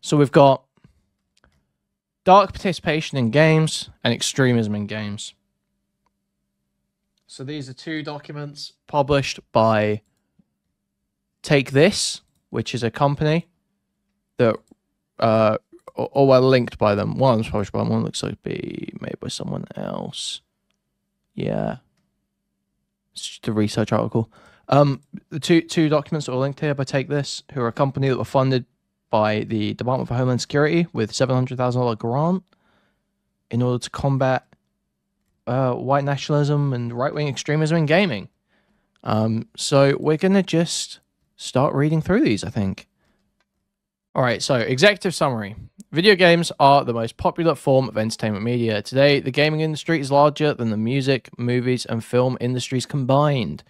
So we've got dark participation in games and extremism in games. So these are two documents published by TakeThis, which is a company that or well linked by them. One was published by one looks like be made by someone else. Yeah. It's just a research article. The two documents that are linked here by TakeThis, who are a company that were funded by the Department for Homeland Security with $700,000 grant in order to combat white nationalism and right-wing extremism in gaming. So we're going to just start reading through these, I think. All right, so executive summary. Video games are the most popular form of entertainment media. Today, the gaming industry is larger than the music, movies, and film industries combined.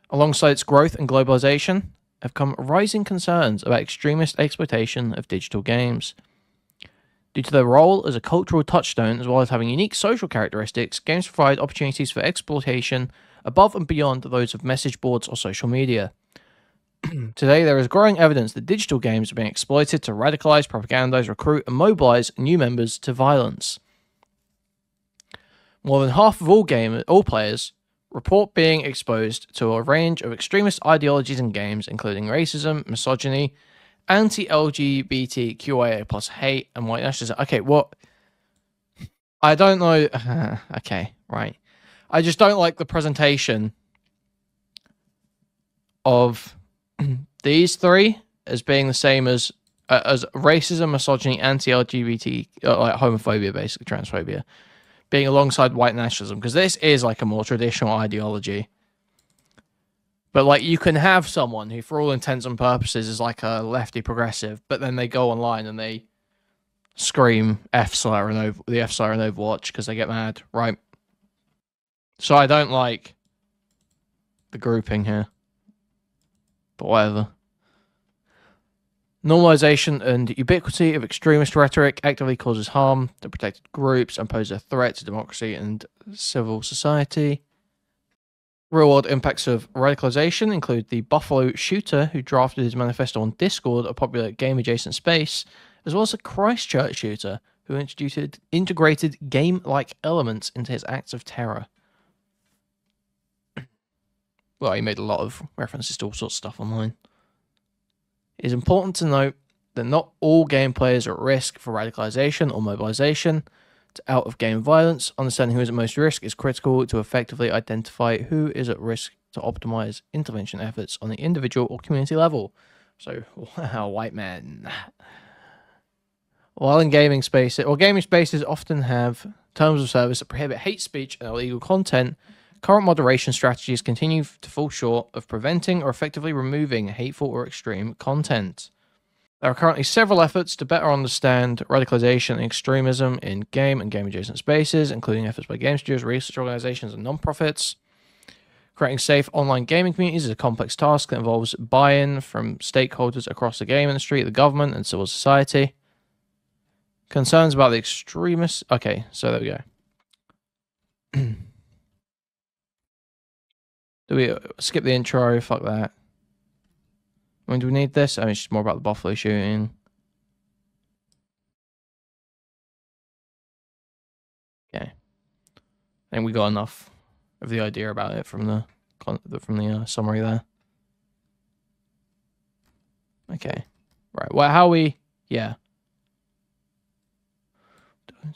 Alongside its growth and globalization have come rising concerns about extremist exploitation of digital games. Due to their role as a cultural touchstone, as well as having unique social characteristics, games provide opportunities for exploitation above and beyond those of message boards or social media. Today, there is growing evidence that digital games are being exploited to radicalize, propagandize, recruit, and mobilize new members to violence. More than half of all players report being exposed to a range of extremist ideologies in games, including racism, misogyny, anti-LGBTQIA plus hate, and white nationalism. Okay, what? I don't know. Okay, right. I just don't like the presentation of these three as being the same as racism, misogyny, anti-LGBT, like homophobia, basically transphobia, being alongside white nationalism, because this is like a more traditional ideology. But like you can have someone who, for all intents and purposes, is like a lefty progressive, but then they go online and they scream the F slur in Overwatch because they get mad, right? So I don't like the grouping here. But whatever. Normalization and ubiquity of extremist rhetoric actively causes harm to protected groups and poses a threat to democracy and civil society. Real-world impacts of radicalization include the Buffalo shooter who drafted his manifesto on Discord, a popular game-adjacent space, as well as a Christchurch shooter who introduced integrated game-like elements into his acts of terror. Well, he made a lot of references to all sorts of stuff online. It is important to note that not all game players are at risk for radicalization or mobilization to out-of-game violence. Understanding who is at most risk is critical to effectively identify who is at risk to optimize intervention efforts on the individual or community level. So, wow, white man. While in gaming spaces, gaming spaces often have terms of service that prohibit hate speech and illegal content, current moderation strategies continue to fall short of preventing or effectively removing hateful or extreme content. There are currently several efforts to better understand radicalization and extremism in game and game-adjacent spaces, including efforts by game studios, research organizations, and non-profits. Creating safe online gaming communities is a complex task that involves buy-in from stakeholders across the game industry, the government, and civil society. Concerns about the extremists... Okay, so there we go. Do we skip the intro? Fuck that. I mean, do we need this? I mean, it's just more about the Buffalo shooting. Okay. I think we got enough of the idea about it from the summary there. Okay. Right. Well, how we... Yeah.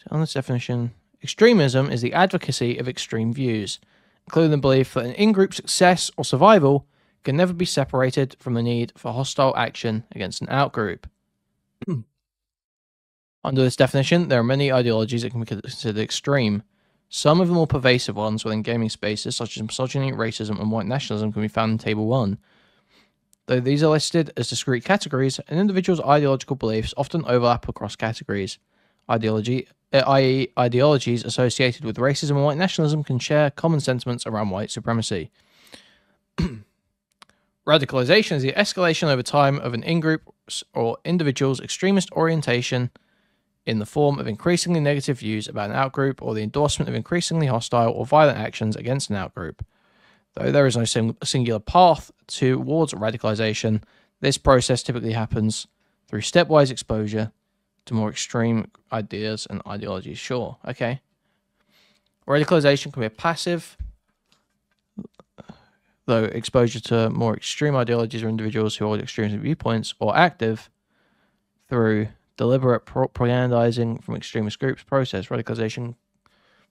On this definition, extremism is the advocacy of extreme views, including the belief that an in-group success or survival can never be separated from the need for hostile action against an out-group. Under this definition, there are many ideologies that can be considered extreme. Some of the more pervasive ones within gaming spaces, such as misogyny, racism, and white nationalism, can be found in Table 1. Though these are listed as discrete categories, an individual's ideological beliefs often overlap across categories. I.e., ideologies associated with racism and white nationalism can share common sentiments around white supremacy. Radicalization is the escalation over time of an in-group or individual's extremist orientation in the form of increasingly negative views about an outgroup or the endorsement of increasingly hostile or violent actions against an outgroup. Though there is no singular path towards radicalization, this process typically happens through stepwise exposure to more extreme ideas and ideologies. Sure, okay. Radicalization can be a passive, though exposure to more extreme ideologies or individuals who hold extreme viewpoints, or active through deliberate propagandizing from extremist groups. Radicalization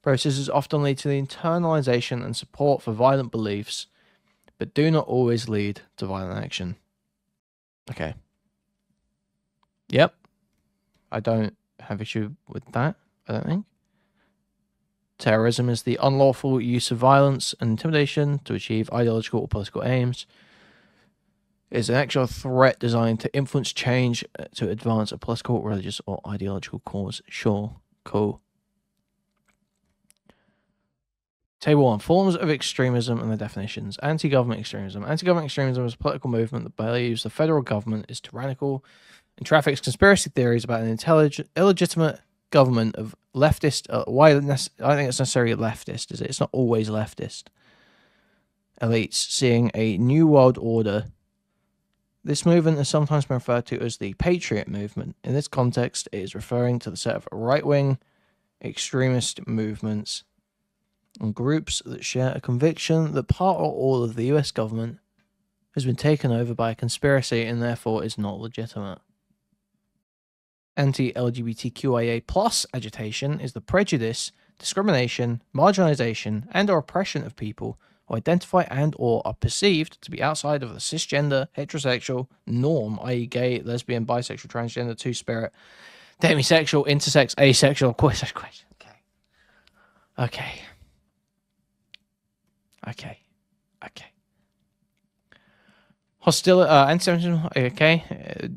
processes often lead to the internalization and support for violent beliefs, but do not always lead to violent action. Okay. Yep. I don't have issue with that, I don't think. Terrorism is the unlawful use of violence and intimidation to achieve ideological or political aims. It is an actual threat designed to influence change to advance a political, religious, or ideological cause. Sure. Cool. Table 1. Forms of extremism and the definitions. Anti-government extremism. Anti-government extremism is a political movement that believes the federal government is tyrannical and traffics conspiracy theories about an illegitimate government of leftist. I don't think it's necessarily leftist, is it? It's not always leftist. Elites seeing a new world order. This movement is sometimes been referred to as the Patriot Movement. In this context, it is referring to the set of right-wing extremist movements and groups that share a conviction that part or all of the US government has been taken over by a conspiracy and therefore is not legitimate. Anti-LGBTQIA plus agitation is the prejudice, discrimination, marginalization, and or oppression of people who identify and or are perceived to be outside of the cisgender, heterosexual norm, i.e. gay, lesbian, bisexual, transgender, two-spirit, demisexual, intersex, asexual, Okay. Hostility, anti-Semitism, okay.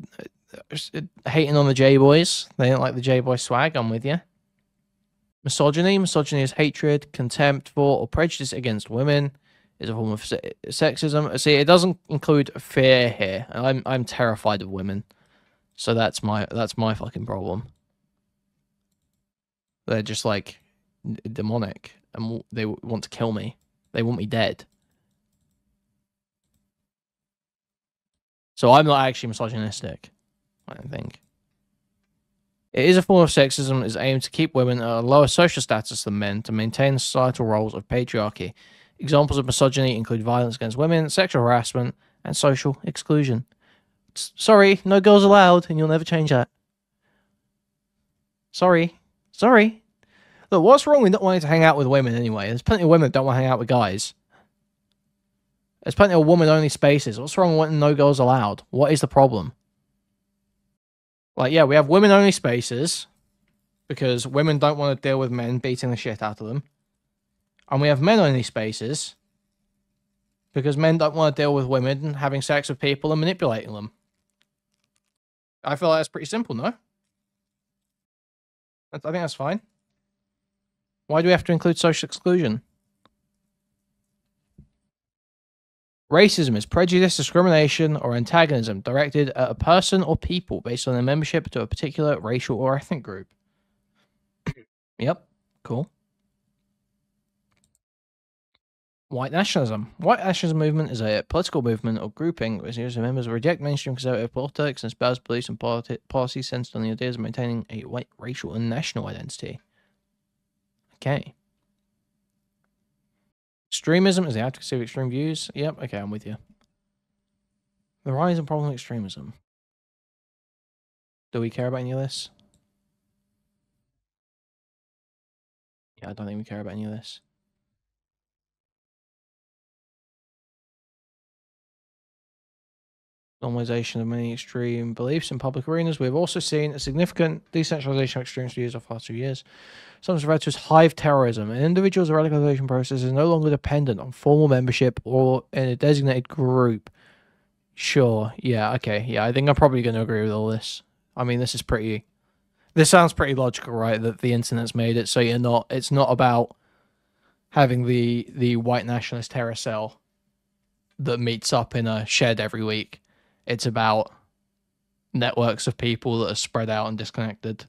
Hating on the J-boys. They don't like the J-boy swag, I'm with you. Misogyny. Misogyny is hatred, contempt for, or prejudice against women. Is a form of sexism. See, it doesn't include fear here. I'm terrified of women. So that's my fucking problem. They're just like demonic and they want to kill me. They want me dead. So I'm not actually misogynistic, I don't think. It is a form of sexism that is aimed to keep women at a lower social status than men to maintain the societal roles of patriarchy. Examples of misogyny include violence against women, sexual harassment, and social exclusion. Sorry, no girls allowed, and you'll never change that. Sorry. Look, what's wrong with not wanting to hang out with women anyway? There's plenty of women that don't want to hang out with guys. There's plenty of woman-only spaces. What's wrong with wanting no girls allowed? What is the problem? Like, yeah, we have women-only spaces because women don't want to deal with men beating the shit out of them. And we have men-only spaces because men don't want to deal with women having sex with people and manipulating them. I feel like that's pretty simple, no? I think that's fine. Why do we have to include social exclusion? Racism is prejudice, discrimination, or antagonism directed at a person or people based on their membership to a particular racial or ethnic group. Yep, cool. White nationalism. White nationalism movement is a political movement or grouping which members reject mainstream conservative politics and espouse beliefs and policies centered on the ideas of maintaining a white racial and national identity. Okay. Extremism is the advocacy of extreme views. Yep, okay, I'm with you. The rise and problem of extremism. Do we care about any of this? Yeah, I don't think we care about any of this. Normalization of many extreme beliefs in public arenas. We've also seen a significant decentralization of extremist views over the past 2 years. Sometimes referred to as hive terrorism. An individual's radicalization process is no longer dependent on formal membership or in a designated group. Sure. Yeah, okay. Yeah, I think I'm probably going to agree with all this. I mean, this sounds pretty logical, right? That the internet's made it so it's not about having the white nationalist terror cell that meets up in a shed every week. It's about networks of people that are spread out and disconnected.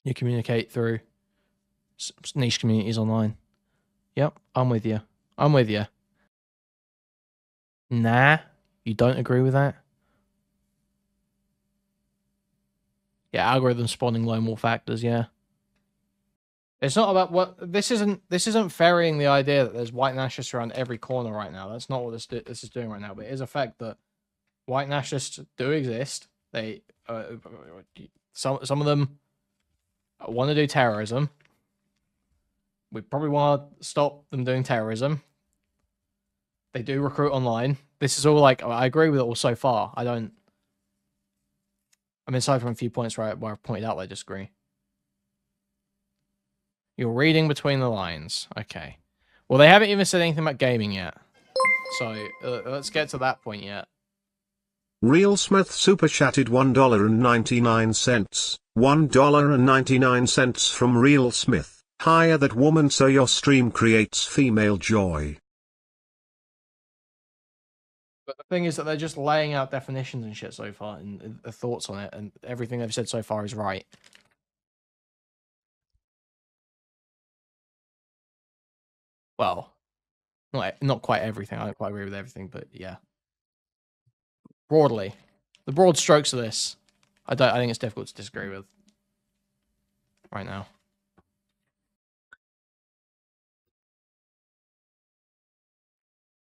You communicate through niche communities online. Yep, I'm with you. Nah. You don't agree with that? Yeah, algorithm spawning lone wolf actors, yeah. It's not about what this isn't ferrying the idea that there's white nationalists around every corner right now. That's not what this is doing right now. But it is a fact that white nationalists do exist. They some of them want to do terrorism. We probably want to stop them doing terrorism. They do recruit online. This is all like I agree with it all so far. I mean, aside from a few points where I pointed out I disagree. You're reading between the lines. Okay. Well, they haven't even said anything about gaming yet. So let's get to that point yet. Real Smith super chatted $1.99. $1.99 from Real Smith. Hire that woman so your stream creates female joy. But the thing is that they're just laying out definitions and shit so far, and thoughts on it, and everything they've said so far is right. Well, not quite everything. I don't quite agree with everything, but yeah. Broadly, the broad strokes of this, I think it's difficult to disagree with right now.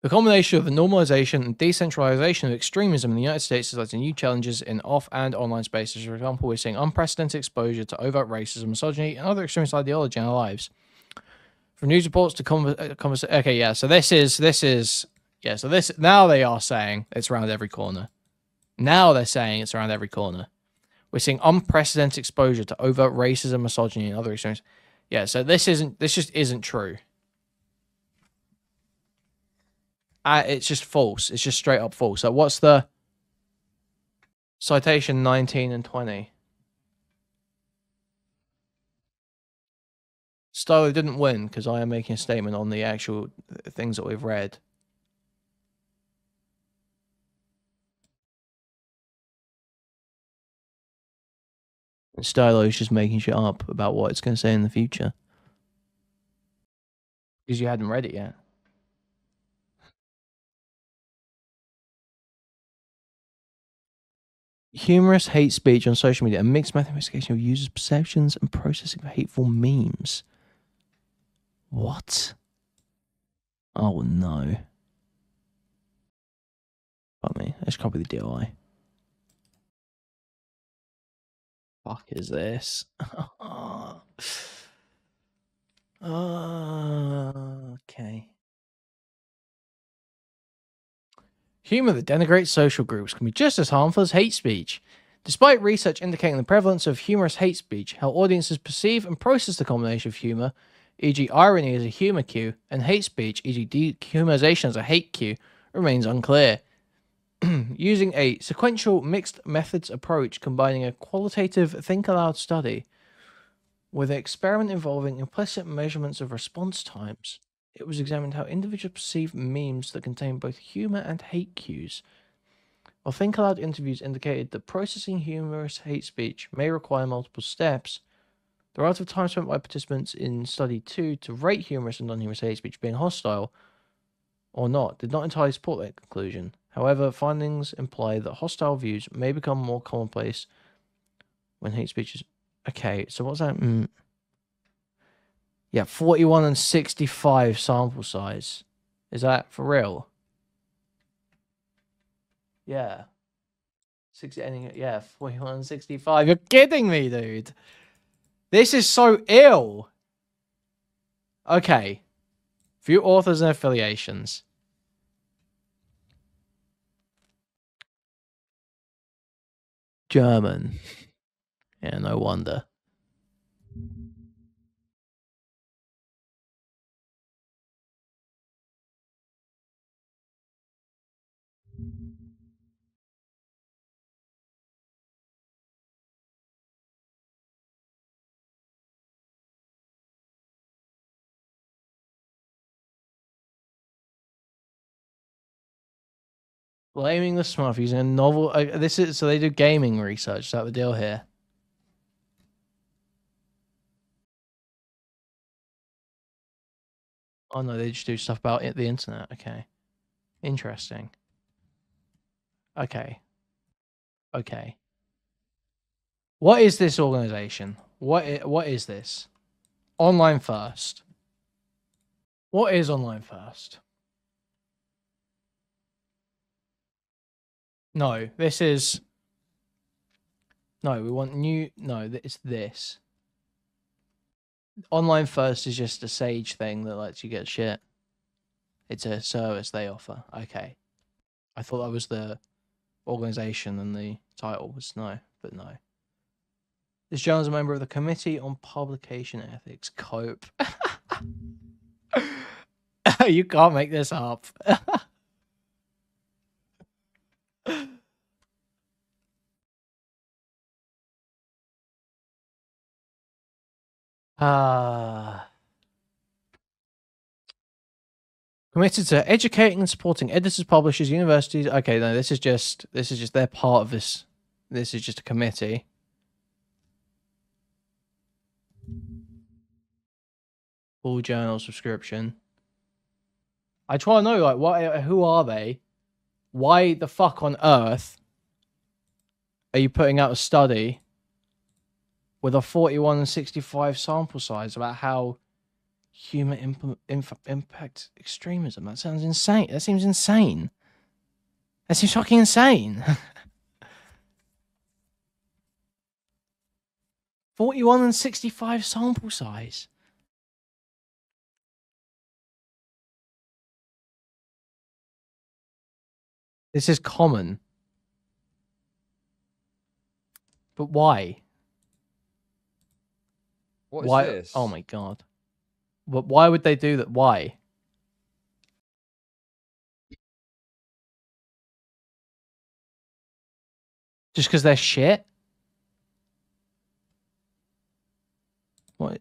The combination of the normalization and decentralization of extremism in the United States has led to new challenges in off and online spaces. For example, we're seeing unprecedented exposure to overt racism, misogyny, and other extremist ideology in our lives. From news reports to okay, yeah. So now they are saying it's around every corner. Now they're saying it's around every corner. We're seeing unprecedented exposure to overt racism, misogyny, and other extremism. Yeah. So this just isn't true. It's just false. It's just straight up false. So what's the citation 19 and 20? Stylo didn't win because I am making a statement on the actual things that we've read. And Stylo's just making shit up about what it's going to say in the future. Because you hadn't read it yet. Humorous hate speech on social media, a mixed method of investigation of users' perceptions and processing of hateful memes. What? Oh no. Fuck me. Let's copy the DOI. Fuck is this? Okay. Humor that denigrates social groups can be just as harmful as hate speech. Despite research indicating the prevalence of humorous hate speech, how audiences perceive and process the combination of humor, e.g., irony as a humor cue, and hate speech, e.g., dehumanization as a hate cue, remains unclear. Using a sequential mixed methods approach combining a qualitative think aloud study with an experiment involving implicit measurements of response times, it was examined how individuals perceive memes that contain both humor and hate cues. While think aloud interviews indicated that processing humorous hate speech may require multiple steps, the relative time spent by participants in study 2 to rate humorous and non-humorous hate speech being hostile or not did not entirely support that conclusion. However, findings imply that hostile views may become more commonplace when hate speech is... Okay, so what's that? Yeah, 41 and 65 sample size. Is that for real? Yeah. 41 and 65. You're kidding me, dude. This is so ill. Okay. Few authors and affiliations. German. Yeah, no wonder. Blaming the Smurf using a novel. So they do gaming research. Is that the deal here? Oh no, they just do stuff about the internet. Okay, interesting. Okay. Okay. What is this organization? What is this? Online First. What is Online First? No, this is... No, we want new... No, it's this. Online First is just a Sage thing that lets you get shit. It's a service they offer. Okay. I thought that was the organization and the title was no, but no. This journal is a member of the Committee on Publication Ethics, COPE. You can't make this up. Committed to educating and supporting editors, publishers, universities. Okay, no, this is just they're part of this. This is just a committee. Full journal subscription. I try to know, like, who are they? Why the fuck on earth are you putting out a study with a 41 and 65 sample size about how human impact extremism? That sounds insane. That seems insane. That seems fucking insane. 41 and 65 sample size. This is common. But why? What is Why? this? Oh my god. But why would they do that? Why? Just because they're shit? What?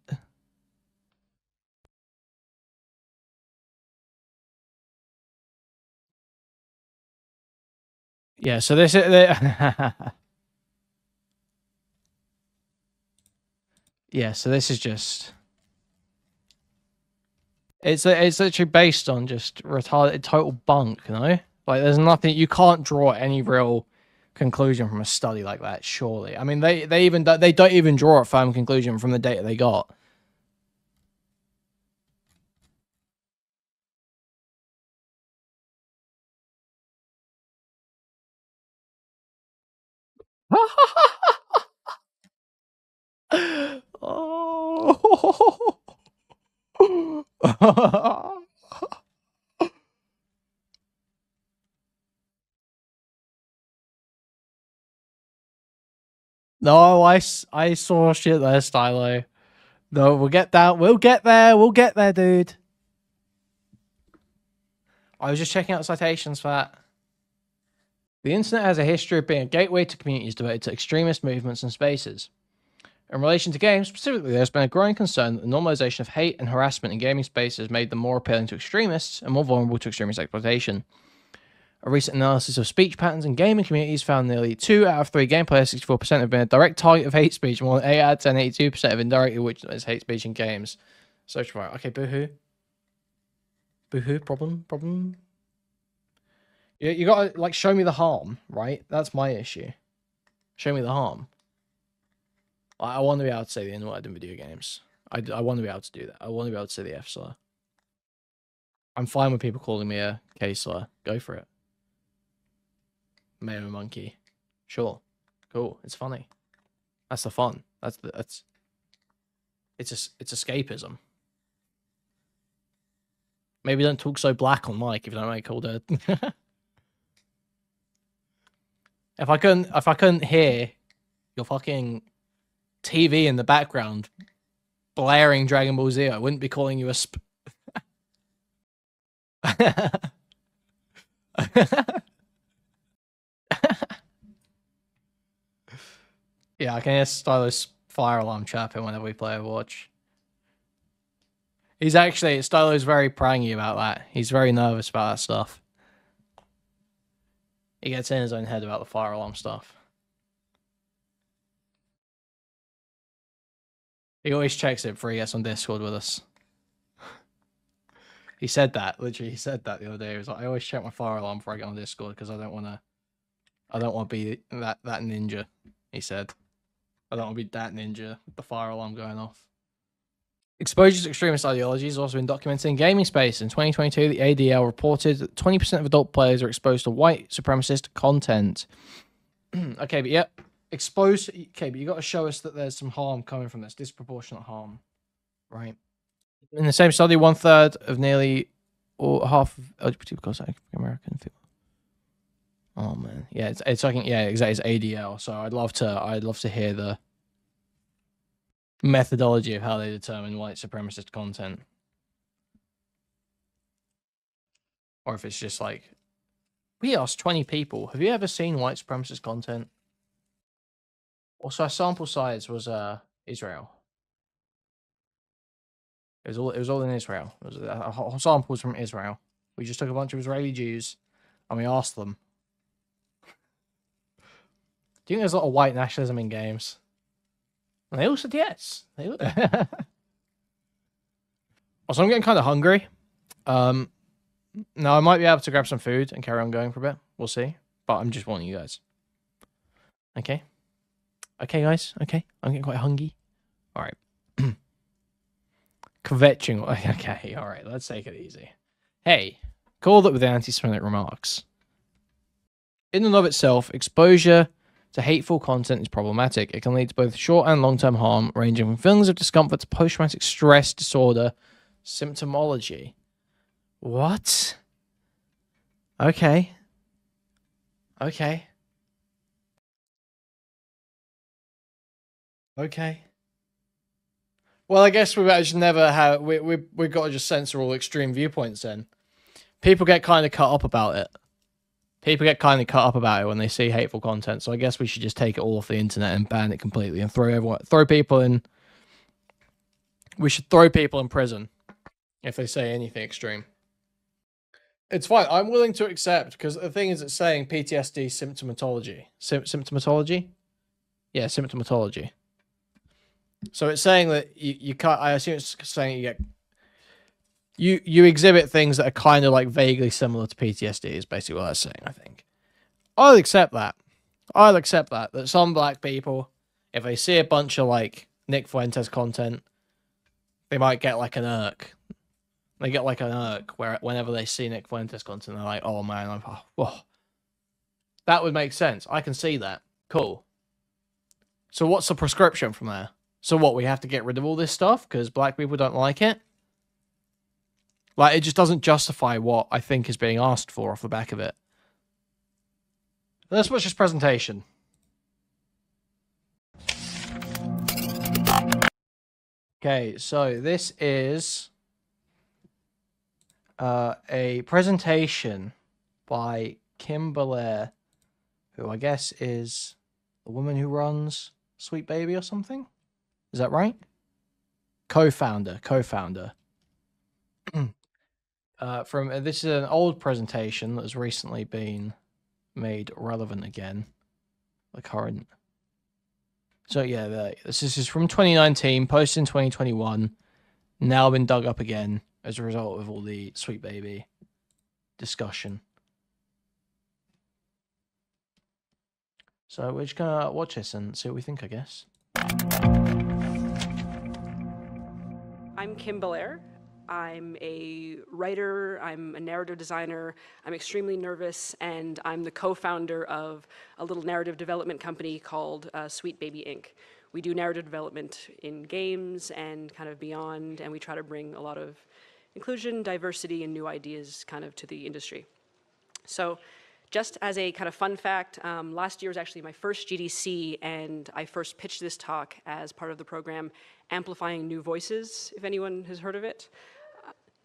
Yeah, so this is... Yeah, so this is just... It's literally based on just retarded total bunk, you know? Like, there's nothing... You can't draw any real conclusion from a study like that, surely. I mean, they don't even draw a firm conclusion from the data they got. Oh. No, I saw shit there, Stylo. No, we'll get that. We'll get there. We'll get there, dude. I was just checking out citations for that. The internet has a history of being a gateway to communities devoted to extremist movements and spaces. In relation to games, specifically, there's been a growing concern that the normalization of hate and harassment in gaming spaces made them more appealing to extremists and more vulnerable to extremist exploitation. A recent analysis of speech patterns in gaming communities found nearly 2 out of 3 game players, 64%, have been a direct target of hate speech, more than 8 out of 10, 82% have indirectly witnessed hate speech in games. Search for it. Okay, boohoo. Boohoo, problem. You gotta, like, show me the harm, right? That's my issue. Show me the harm. I want to be able to say the N-word in video games. I want to be able to do that. I want to be able to say the F-slur. I'm fine with people calling me a K-slur. Go for it. Mayo monkey. Sure. Cool. It's funny. That's the fun. It's escapism. Maybe don't talk so black on mic if you don't make called a... If I couldn't hear your fucking TV in the background blaring Dragon Ball Z, I wouldn't be calling you a Yeah, I can hear Stylo's fire alarm chirping whenever we play Overwatch. Stylo's very prangy about that. He's very nervous about that stuff. He gets in his own head about the fire alarm stuff. He always checks it before he gets on Discord with us. He said that, literally, he said that the other day. He was like, I always check my fire alarm before I get on Discord because I don't want to I don't want to be that ninja, he said. I don't want to be that ninja with the fire alarm going off. Exposure to extremist ideologies has also been documented in gaming space. In 2022, the ADL reported that 20% of adult players are exposed to white supremacist content. Okay, but yep. Exposed. Okay, but you got to show us that there's some harm coming from this, disproportionate harm, right? In the same study, 1/3 of nearly or half of LGBT because American people. Oh man, yeah, it's like yeah, exactly. It's ADL. So I'd love to hear the methodology of how they determine white supremacist content, or if it's just like we asked 20 people, have you ever seen white supremacist content? Also, our sample size was Israel. It was all in Israel. It was a whole sample was from Israel. We just took a bunch of Israeli Jews and we asked them, "Do you think there's a lot of white nationalism in games?" And they all said yes. Also, I'm getting kind of hungry. Now I might be able to grab some food and carry on going for a bit. We'll see. But I'm just warning you guys. Okay. Okay, guys. Okay. I'm getting quite hungry. All right. Kvetching. Okay. All right. Let's take it easy. Hey, call that with anti-Semitic remarks. In and of itself, exposure to hateful content is problematic. It can lead to both short and long-term harm, ranging from feelings of discomfort to post-traumatic stress disorder symptomology. What? Okay. Okay. Okay. Well, I guess we've actually never had... We've got to just censor all extreme viewpoints then. People get kind of cut up about it. People get kind of cut up about it when they see hateful content, so I guess we should just take it all off the internet and ban it completely and throw people in... We should throw people in prison if they say anything extreme. It's fine. I'm willing to accept, because the thing is, it's saying PTSD symptomatology. Symptomatology? Yeah, symptomatology. So it's saying that you can't... I assume it's saying you exhibit things that are kind of like vaguely similar to PTSD is basically what that's saying, I think. I'll accept that. I'll accept that. That some black people, if they see a bunch of like Nick Fuentes content, they might get like an irk. They get like an irk where whenever they see Nick Fuentes content, they're like, oh man, that would make sense. I can see that. Cool. So what's the prescription from there? So what, we have to get rid of all this stuff because black people don't like it? Like, it just doesn't justify what I think is being asked for off the back of it. Let's watch this presentation. Okay, so this is a presentation by Kim Belair, who I guess is the woman who runs Sweet Baby or something. Is that right? Co-founder. This is an old presentation that has recently been made relevant again. The current. So yeah, this is from 2019, posted in 2021, now been dug up again as a result of all the Sweet Baby discussion. So we're just gonna watch this and see what we think, I guess. I'm Kim Belair. I'm a writer, I'm a narrative designer, I'm extremely nervous, and I'm the co-founder of a little narrative development company called Sweet Baby Inc. We do narrative development in games and kind of beyond, and we try to bring a lot of inclusion, diversity, and new ideas kind of to the industry. So just as a kind of fun fact, last year was actually my first GDC, and I first pitched this talk as part of the program Amplifying New Voices, if anyone has heard of it.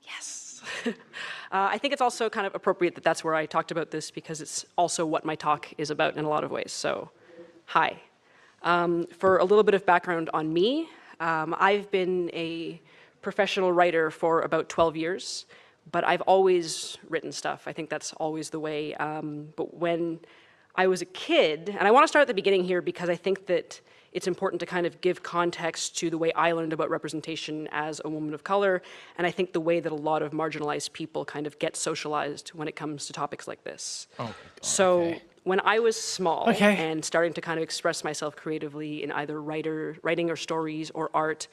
Yes. I think it's also kind of appropriate that that's where I talked about this because it's also what my talk is about in a lot of ways. So, hi. For a little bit of background on me, I've been a professional writer for about 12 years, but I've always written stuff. I think that's always the way. But when I was a kid, and I want to start at the beginning here because I think that it's important to kind of give context to the way I learned about representation as a woman of color, and I think the way that a lot of marginalized people kind of get socialized when it comes to topics like this. Oh, God, so okay. when I was small Okay. and starting to kind of express myself creatively in either writing or stories or art,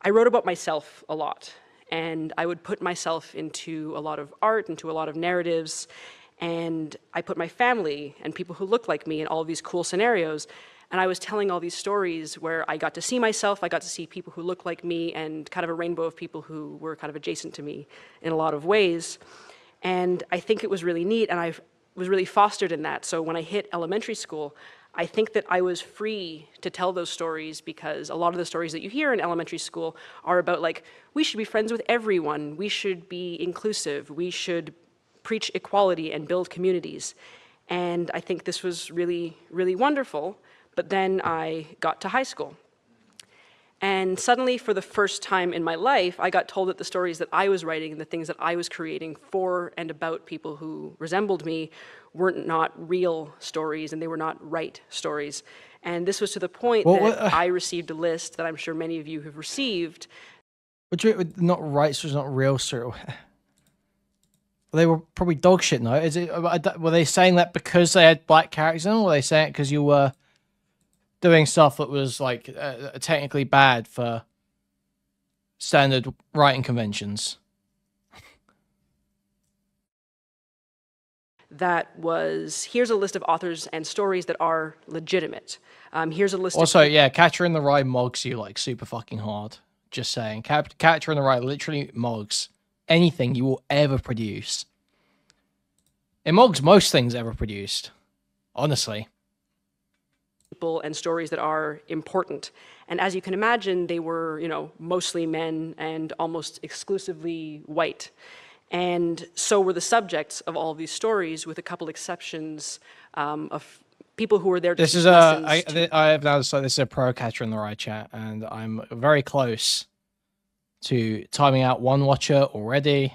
I wrote about myself a lot. And I would put myself into a lot of art, into a lot of narratives, and I put my family and people who looked like me in all of these cool scenarios. And I was telling all these stories where I got to see myself, I got to see people who looked like me, and kind of a rainbow of people who were kind of adjacent to me in a lot of ways. And I think it was really neat, and I was really fostered in that. So when I hit elementary school, I think that I was free to tell those stories because a lot of the stories that you hear in elementary school are about like, we should be friends with everyone, we should be inclusive, we should preach equality and build communities. And I think this was really, really wonderful. But then I got to high school. And suddenly, for the first time in my life, I got told that the stories that I was writing and the things that I was creating for and about people who resembled me weren't not real stories and they were not right stories. And this was to the point that I received a list that I'm sure many of you have received. Not right, so it's not real story. They were probably dog shit, no? Were they saying that because they had black characters in them, or were they saying it because you were doing stuff that was like technically bad for standard writing conventions? That was, here's a list of authors and stories that are legitimate. Here's a list also, yeah, Catcher in the Rye mogs you like super fucking hard. Just saying. Catcher in the Rye literally mogs anything you will ever produce. It mogs most things ever produced. Honestly. People and stories that are important. And as you can imagine, they were, you know, mostly men and almost exclusively white. And so were the subjects of all of these stories, with a couple exceptions of people who were there to this is I have now decided this is a pro Catcher in the Rye chat, and I'm very close to timing out one watcher already.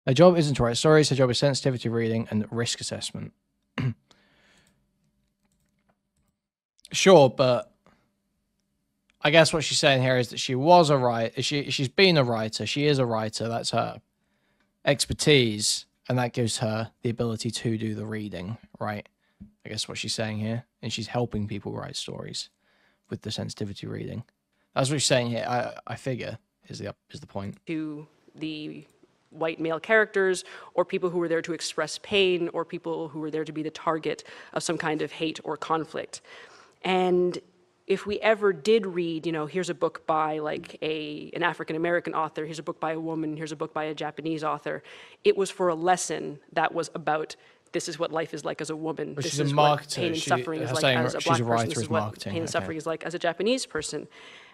Her job isn't to write stories, her job is sensitivity reading and risk assessment. Sure, but I guess what she's saying here is that she was a writer. She's been a writer. She is a writer. That's her expertise, and that gives her the ability to do the reading, right? I guess what she's saying here, and she's helping people write stories with the sensitivity reading. That's what she's saying here. I figure is the point. To the white male characters, or people who were there to express pain, or people who were there to be the target of some kind of hate or conflict. And if we ever did read, you know, here's a book by like an African-American author, here's a book by a woman, here's a book by a Japanese author, it was for a lesson that was about, this is what life is like as a woman. But this is is what pain and suffering is like as a black person. This is what pain and suffering is like as a Japanese person.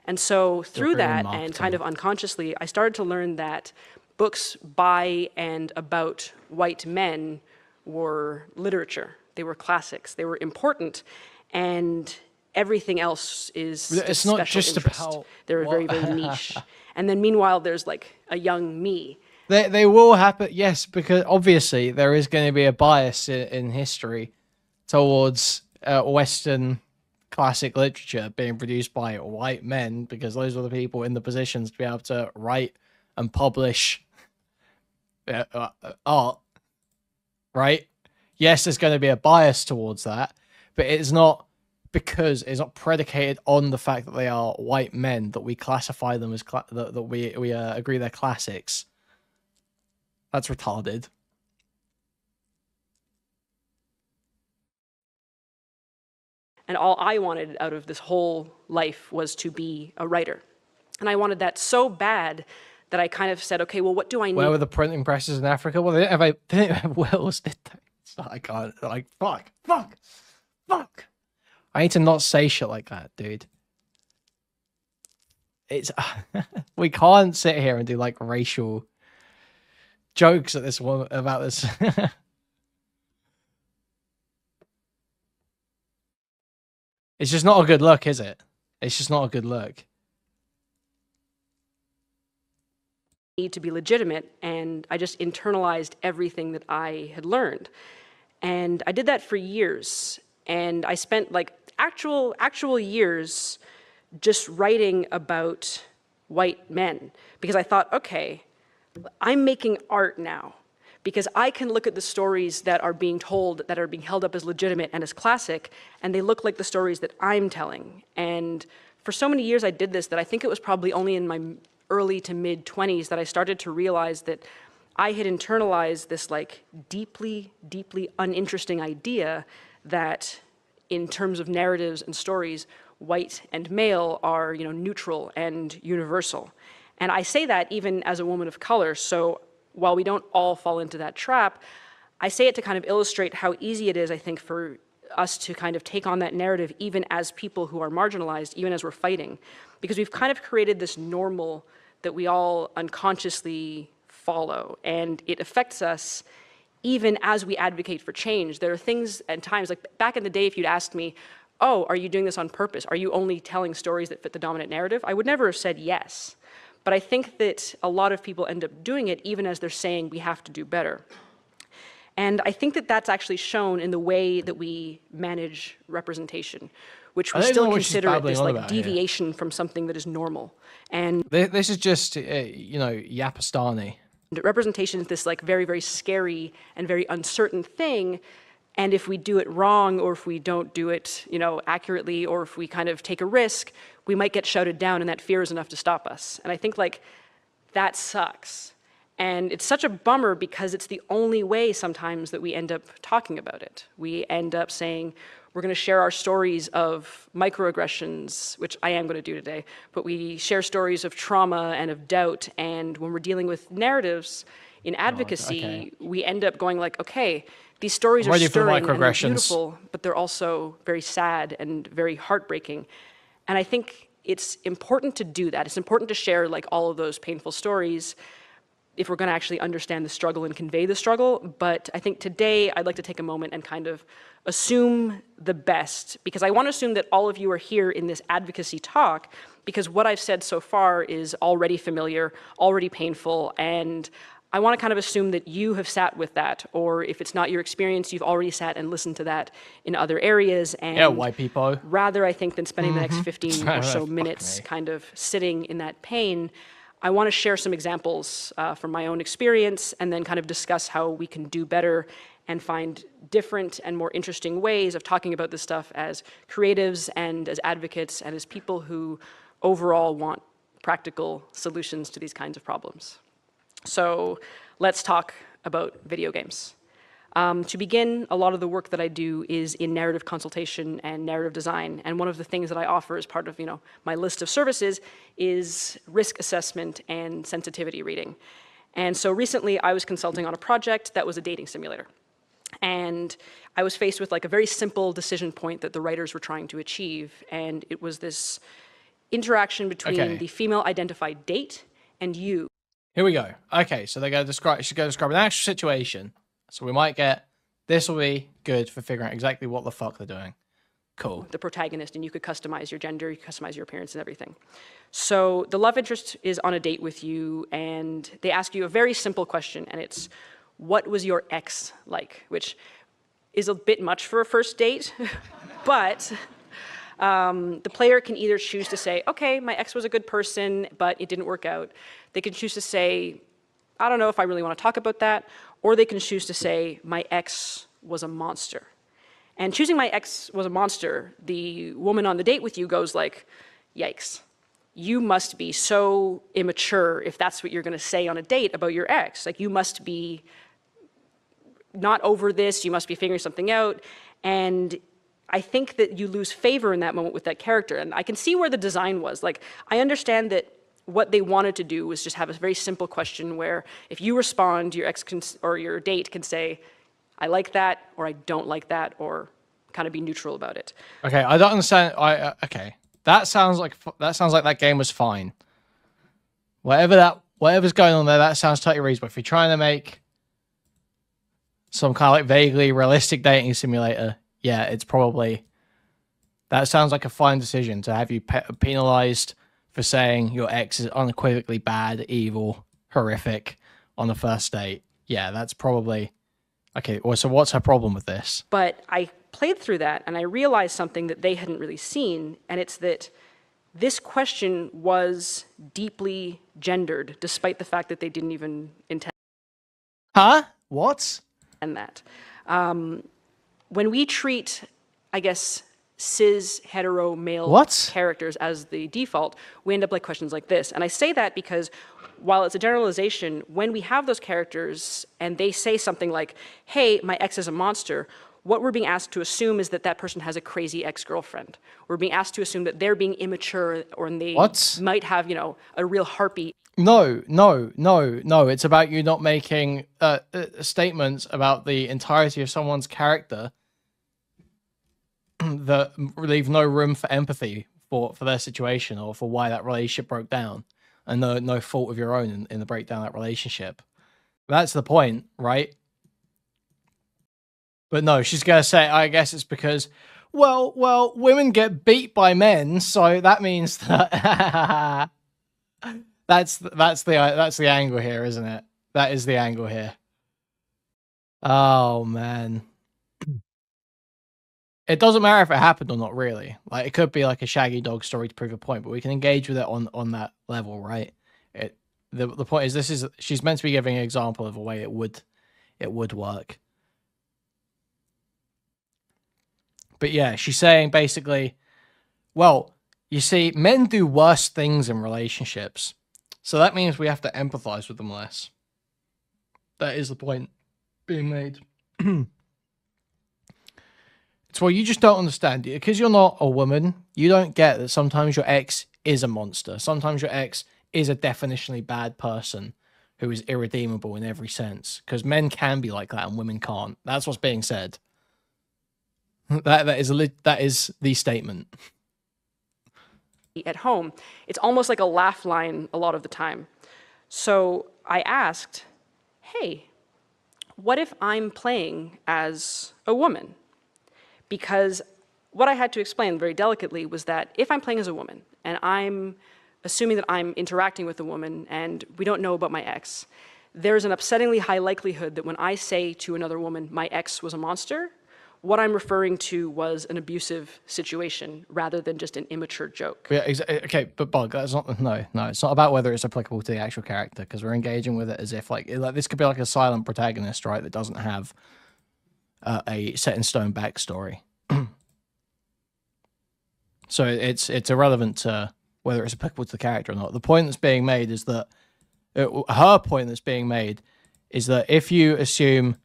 And so through that, and kind of unconsciously, I started to learn that books by and about white men were literature. They were classics. They were important. And everything else is it's not just interest. about They're very, very niche. And then meanwhile, there's like a young me. They will happen, yes, because obviously there is going to be a bias in history towards Western classic literature being produced by white men, because those are the people in the positions to be able to write and publish art, right? Yes, there's going to be a bias towards that, but it's not because it's not predicated on the fact that they are white men that we classify them as that we agree they're classics. That's retarded. And all I wanted out of this whole life was to be a writer. And I wanted that so bad that I kind of said, okay, well, what do I need? Where were the printing presses in Africa? Well, they didn't have wells, did they? So I can't, like, fuck. I need to not say shit like that, dude. It's, we can't sit here and do, like, racial jokes at this one about this. It's just not a good look, is it? It's just not a good look. Need to be legitimate, and I just internalized everything that I had learned. And I did that for years, and I spent like actual years just writing about white men, because I thought, okay, I'm making art now. Because I can look at the stories that are being told, that are being held up as legitimate and as classic, and they look like the stories that I'm telling. And for so many years I did this that I think it was probably only in my early to mid 20s that I started to realize that I had internalized this like deeply, deeply uninteresting idea that in terms of narratives and stories, white and male are, neutral and universal. And I say that even as a woman of color, so while we don't all fall into that trap, I say it to kind of illustrate how easy it is, I think, for us to kind of take on that narrative even as people who are marginalized, even as we're fighting. Because we've kind of created this normal that we all unconsciously follow, and it affects us even as we advocate for change. There are things and times, like back in the day, if you'd asked me, oh, are you doing this on purpose? Are you only telling stories that fit the dominant narrative? I would never have said yes. But I think that a lot of people end up doing it even as they're saying we have to do better. And I think that that's actually shown in the way that we manage representation, which we still consider it this like deviation from something that is normal. And this is just, Yapistani. Representation is this like very, very scary and very uncertain thing. And if we do it wrong, or if we don't do it, accurately, or if we kind of take a risk, we might get shouted down, and that fear is enough to stop us. And I think like that sucks. And it's such a bummer because it's the only way sometimes that we end up talking about it. We end up saying, we're going to share our stories of microaggressions, which I am going to do today, but we share stories of trauma and of doubt. And when we're dealing with narratives in advocacy, we end up going like, okay, these stories are stirring and they're beautiful, but they're also very sad and very heartbreaking. And I think it's important to do that. It's important to share like all of those painful stories if we're going to actually understand the struggle and convey the struggle. But I think today I'd like to take a moment and kind of assume the best, because I want to assume that all of you are here in this advocacy talk because what I've said so far is already familiar, already painful, and I want to kind of assume that you have sat with that, or if it's not your experience, you've already sat and listened to that in other areas. And yeah, white people. Rather, I think, than spending the next 15 or so minutes kind of sitting in that pain, I want to share some examples from my own experience and then kind of discuss how we can do better and find different and more interesting ways of talking about this stuff as creatives and as advocates and as people who overall want practical solutions to these kinds of problems. So let's talk about video games. To begin, a lot of the work that I do is in narrative consultation and narrative design, and one of the things that I offer as part of my list of services is risk assessment and sensitivity reading. And so recently I was consulting on a project that was a dating simulator. And I was faced with like a very simple decision point that the writers were trying to achieve, and it was this interaction between the female identified date and you. Here we go. Okay, so they're going to describe, she's going to describe an actual situation. So we might get, this will be good for figuring out exactly what the fuck they're doing. Cool. The protagonist, and you could customize your gender, you could customize your appearance and everything. So the love interest is on a date with you, and they ask you a very simple question, and it's, what was your ex like? Which is a bit much for a first date, but the player can either choose to say, okay, my ex was a good person, but it didn't work out. They can choose to say, I don't know if I really want to talk about that, or they can choose to say, my ex was a monster. And choosing my ex was a monster, the woman on the date with you goes like, yikes. You must be so immature if that's what you're going to say on a date about your ex. Like, you must be not over this, you must be figuring something out. And I think that you lose favor in that moment with that character. And I can see where the design was. Like, I understand that what they wanted to do was just have a very simple question where if you respond, your ex can, or your date can say, I like that, or I don't like that, or kind of be neutral about it. Okay, I don't understand. Okay, that sounds like that game was fine. Whatever's going on there, that sounds totally reasonable. If you're trying to make some kind of like vaguely realistic dating simulator, yeah, it's probably, that sounds like a fine decision to have you penalized for saying your ex is unequivocally bad, evil, horrific on the first date. Yeah, that's probably okay. Well, so what's her problem with this? But I played through that and I realized something that they hadn't really seen, and it's that this question was deeply gendered, despite the fact that they didn't even intend. Huh? What? And that. When we treat, I guess, cis hetero male characters as the default, we end up like questions like this. And I say that because while it's a generalization, when we have those characters and they say something like, hey, my ex is a monster, what we're being asked to assume is that that person has a crazy ex-girlfriend. We're being asked to assume that they're being immature or they might have, you know, a real harpy. No. It's about you not making statements about the entirety of someone's character that leave no room for empathy for their situation or for why that relationship broke down, and no fault of your own in the breakdown of that relationship. That's the point, right? But no, she's gonna say, I guess it's because, well, women get beat by men, so that means that that's the angle here, isn't it? That is the angle here. Oh man. It doesn't matter if it happened or not, really. Like, it could be like a Shaggy Dog story to prove a point, but we can engage with it on that level, right? The point is, she's meant to be giving an example of a way it would work. But yeah, she's saying basically, well, you see, men do worse things in relationships, so that means we have to empathize with them less. That is the point being made. It's well, you just don't understand it because you're not a woman. You don't get that sometimes your ex is a monster. Sometimes your ex is a definitionally bad person who is irredeemable in every sense. Because men can be like that and women can't. That's what's being said. That is the statement. At home, it's almost like a laugh line a lot of the time. So I asked, hey, what if I'm playing as a woman? Because what I had to explain very delicately was that if I'm playing as a woman and I'm assuming that I'm interacting with a woman and we don't know about my ex, there's an upsettingly high likelihood that when I say to another woman, my ex was a monster, what I'm referring to was an abusive situation rather than just an immature joke. Yeah, okay, but Bug, that's not, no, it's not about whether it's applicable to the actual character, because we're engaging with it as if like this could be like a silent protagonist, right, that doesn't have a set in stone backstory. So it's irrelevant to whether it's applicable to the character or not. The point that's being made is that her point that's being made is that if you assume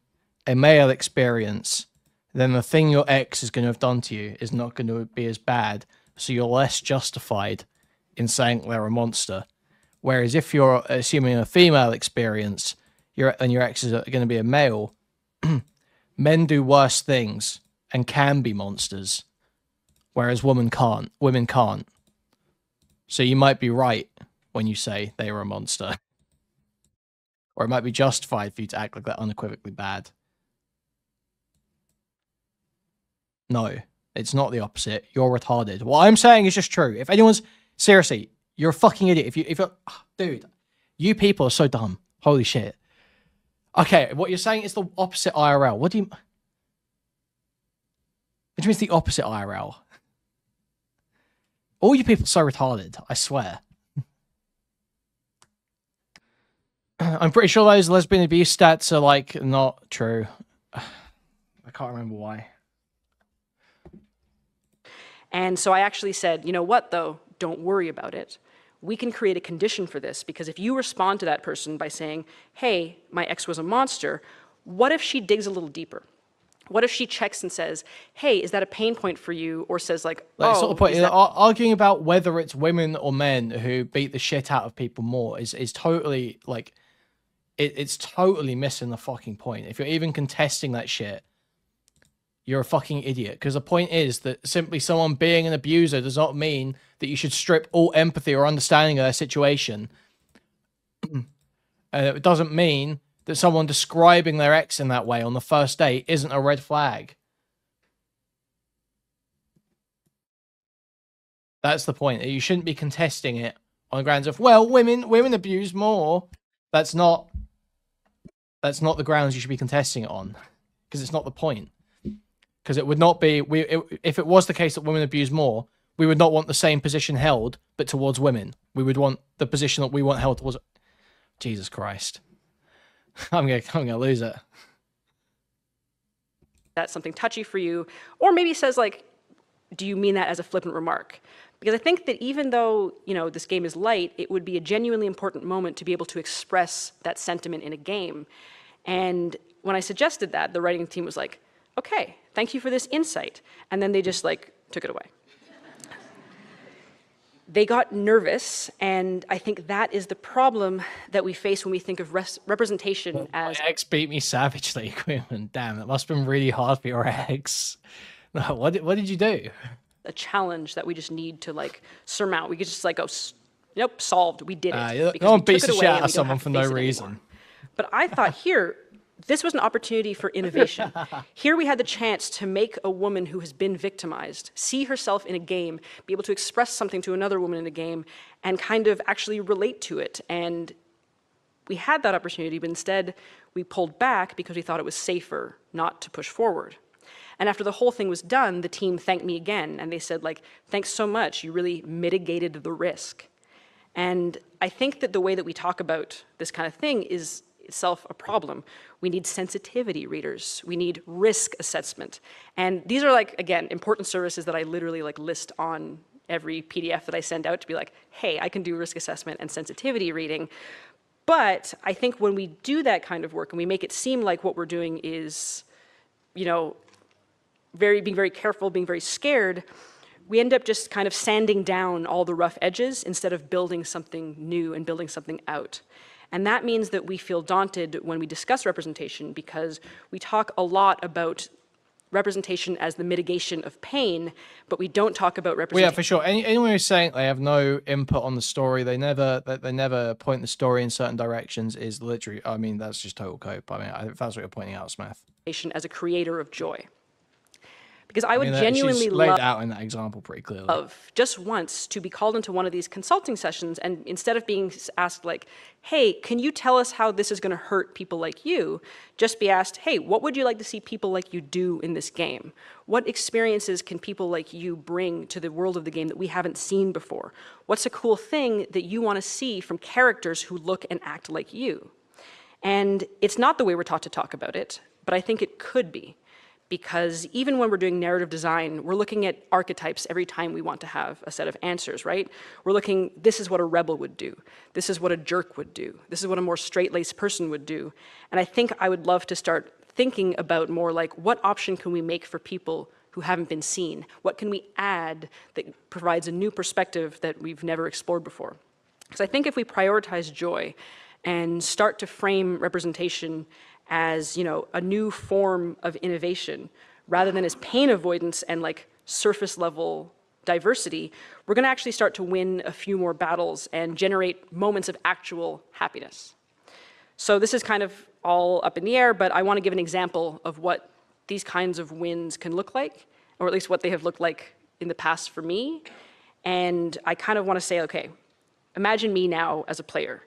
a male experience, then the thing your ex is going to have done to you is not going to be as bad, so you're less justified in saying they're a monster. Whereas if you're assuming a female experience, your ex is going to be a male, men do worse things and can be monsters, whereas women can't. Women can't. So you might be right when you say they are a monster. Or it might be justified for you to act like that unequivocally bad. No, it's not the opposite. You're retarded. What I'm saying is just true. If anyone's... Seriously, you're a fucking idiot. If you're... Dude, you people are so dumb. Holy shit. Okay, what you're saying is the opposite IRL. What do you... Which means the opposite IRL. All you people are so retarded, I swear. I'm pretty sure those lesbian abuse stats are, like, not true. I can't remember why. And so I actually said, you know what, though? Don't worry about it. We can create a condition for this, because if you respond to that person by saying, hey, my ex was a monster, what if she digs a little deeper? What if she checks and says, hey, is that a pain point for you? Or says like, oh, that's not the point. Arguing about whether it's women or men who beat the shit out of people more is totally, like, it's totally missing the fucking point. If you're even contesting that shit, you're a fucking idiot. Because the point is that simply someone being an abuser does not mean that you should strip all empathy or understanding of their situation. And it doesn't mean that someone describing their ex in that way on the first date isn't a red flag. That's the point. You shouldn't be contesting it on the grounds of, well, women abuse more. That's not the grounds you should be contesting it on, because it's not the point. Because it would not be, if it was the case that women abuse more, we would not want the same position held, but towards women. We would want the position that we want held towards... Jesus Christ. I'm gonna lose it. That's something touchy for you, or maybe says like, do you mean that as a flippant remark? Because I think that even though, this game is light, it would be a genuinely important moment to be able to express that sentiment in a game. And when I suggested that, the writing team was like, okay, thank you for this insight. And then they just like took it away. They got nervous, and I think that is the problem that we face when we think of representation as... My ex beat me savagely, Kuihman. Damn, that must have been really hard for your ex. No, what did you do? A challenge that we just need to like surmount. We could just like go, nope, solved, we did it. No one beats the shit out of someone for no reason. But I thought here, this was an opportunity for innovation. Here we had the chance to make a woman who has been victimized see herself in a game, be able to express something to another woman in a game, and kind of actually relate to it. And we had that opportunity, but instead we pulled back because we thought it was safer not to push forward. And after the whole thing was done, the team thanked me again, and they said, like, thanks so much, you really mitigated the risk. And I think that the way that we talk about this kind of thing is itself a problem. We need sensitivity readers. We need risk assessment. And these are like, again, important services that I literally like list on every PDF that I send out to be like, hey, I can do risk assessment and sensitivity reading. But I think when we do that kind of work and we make it seem like what we're doing is, being very careful, being very scared, we end up just kind of sanding down all the rough edges instead of building something new and building something out. And that means that we feel daunted when we discuss representation because we talk a lot about representation as the mitigation of pain, but we don't talk about representation. Well, yeah, for sure. Anyone who's saying they have no input on the story, they never point the story in certain directions is literally, I mean, that's just total cope. I mean, if that's what you're pointing out, Smith. As a creator of joy. Because I would genuinely love... laid out in that example pretty clearly. Just once to be called into one of these consulting sessions and instead of being asked like, hey, can you tell us how this is going to hurt people like you, just be asked, hey, what would you like to see people like you do in this game? What experiences can people like you bring to the world of the game that we haven't seen before? What's a cool thing that you want to see from characters who look and act like you? And it's not the way we're taught to talk about it, but I think it could be. Because even when we're doing narrative design, we're looking at archetypes every time we want to have a set of answers, right? We're looking, this is what a rebel would do. This is what a jerk would do. This is what a more straight-laced person would do. And I think I would love to start thinking about more like, what option can we make for people who haven't been seen? What can we add that provides a new perspective that we've never explored before? Because I think if we prioritize joy and start to frame representation as, a new form of innovation, rather than as pain avoidance and like surface level diversity, we're gonna actually start to win a few more battles and generate moments of actual happiness. So this is kind of all up in the air, but I wanna give an example of what these kinds of wins can look like, or at least what they have looked like in the past for me. And I kind of wanna say, okay, imagine me now as a player.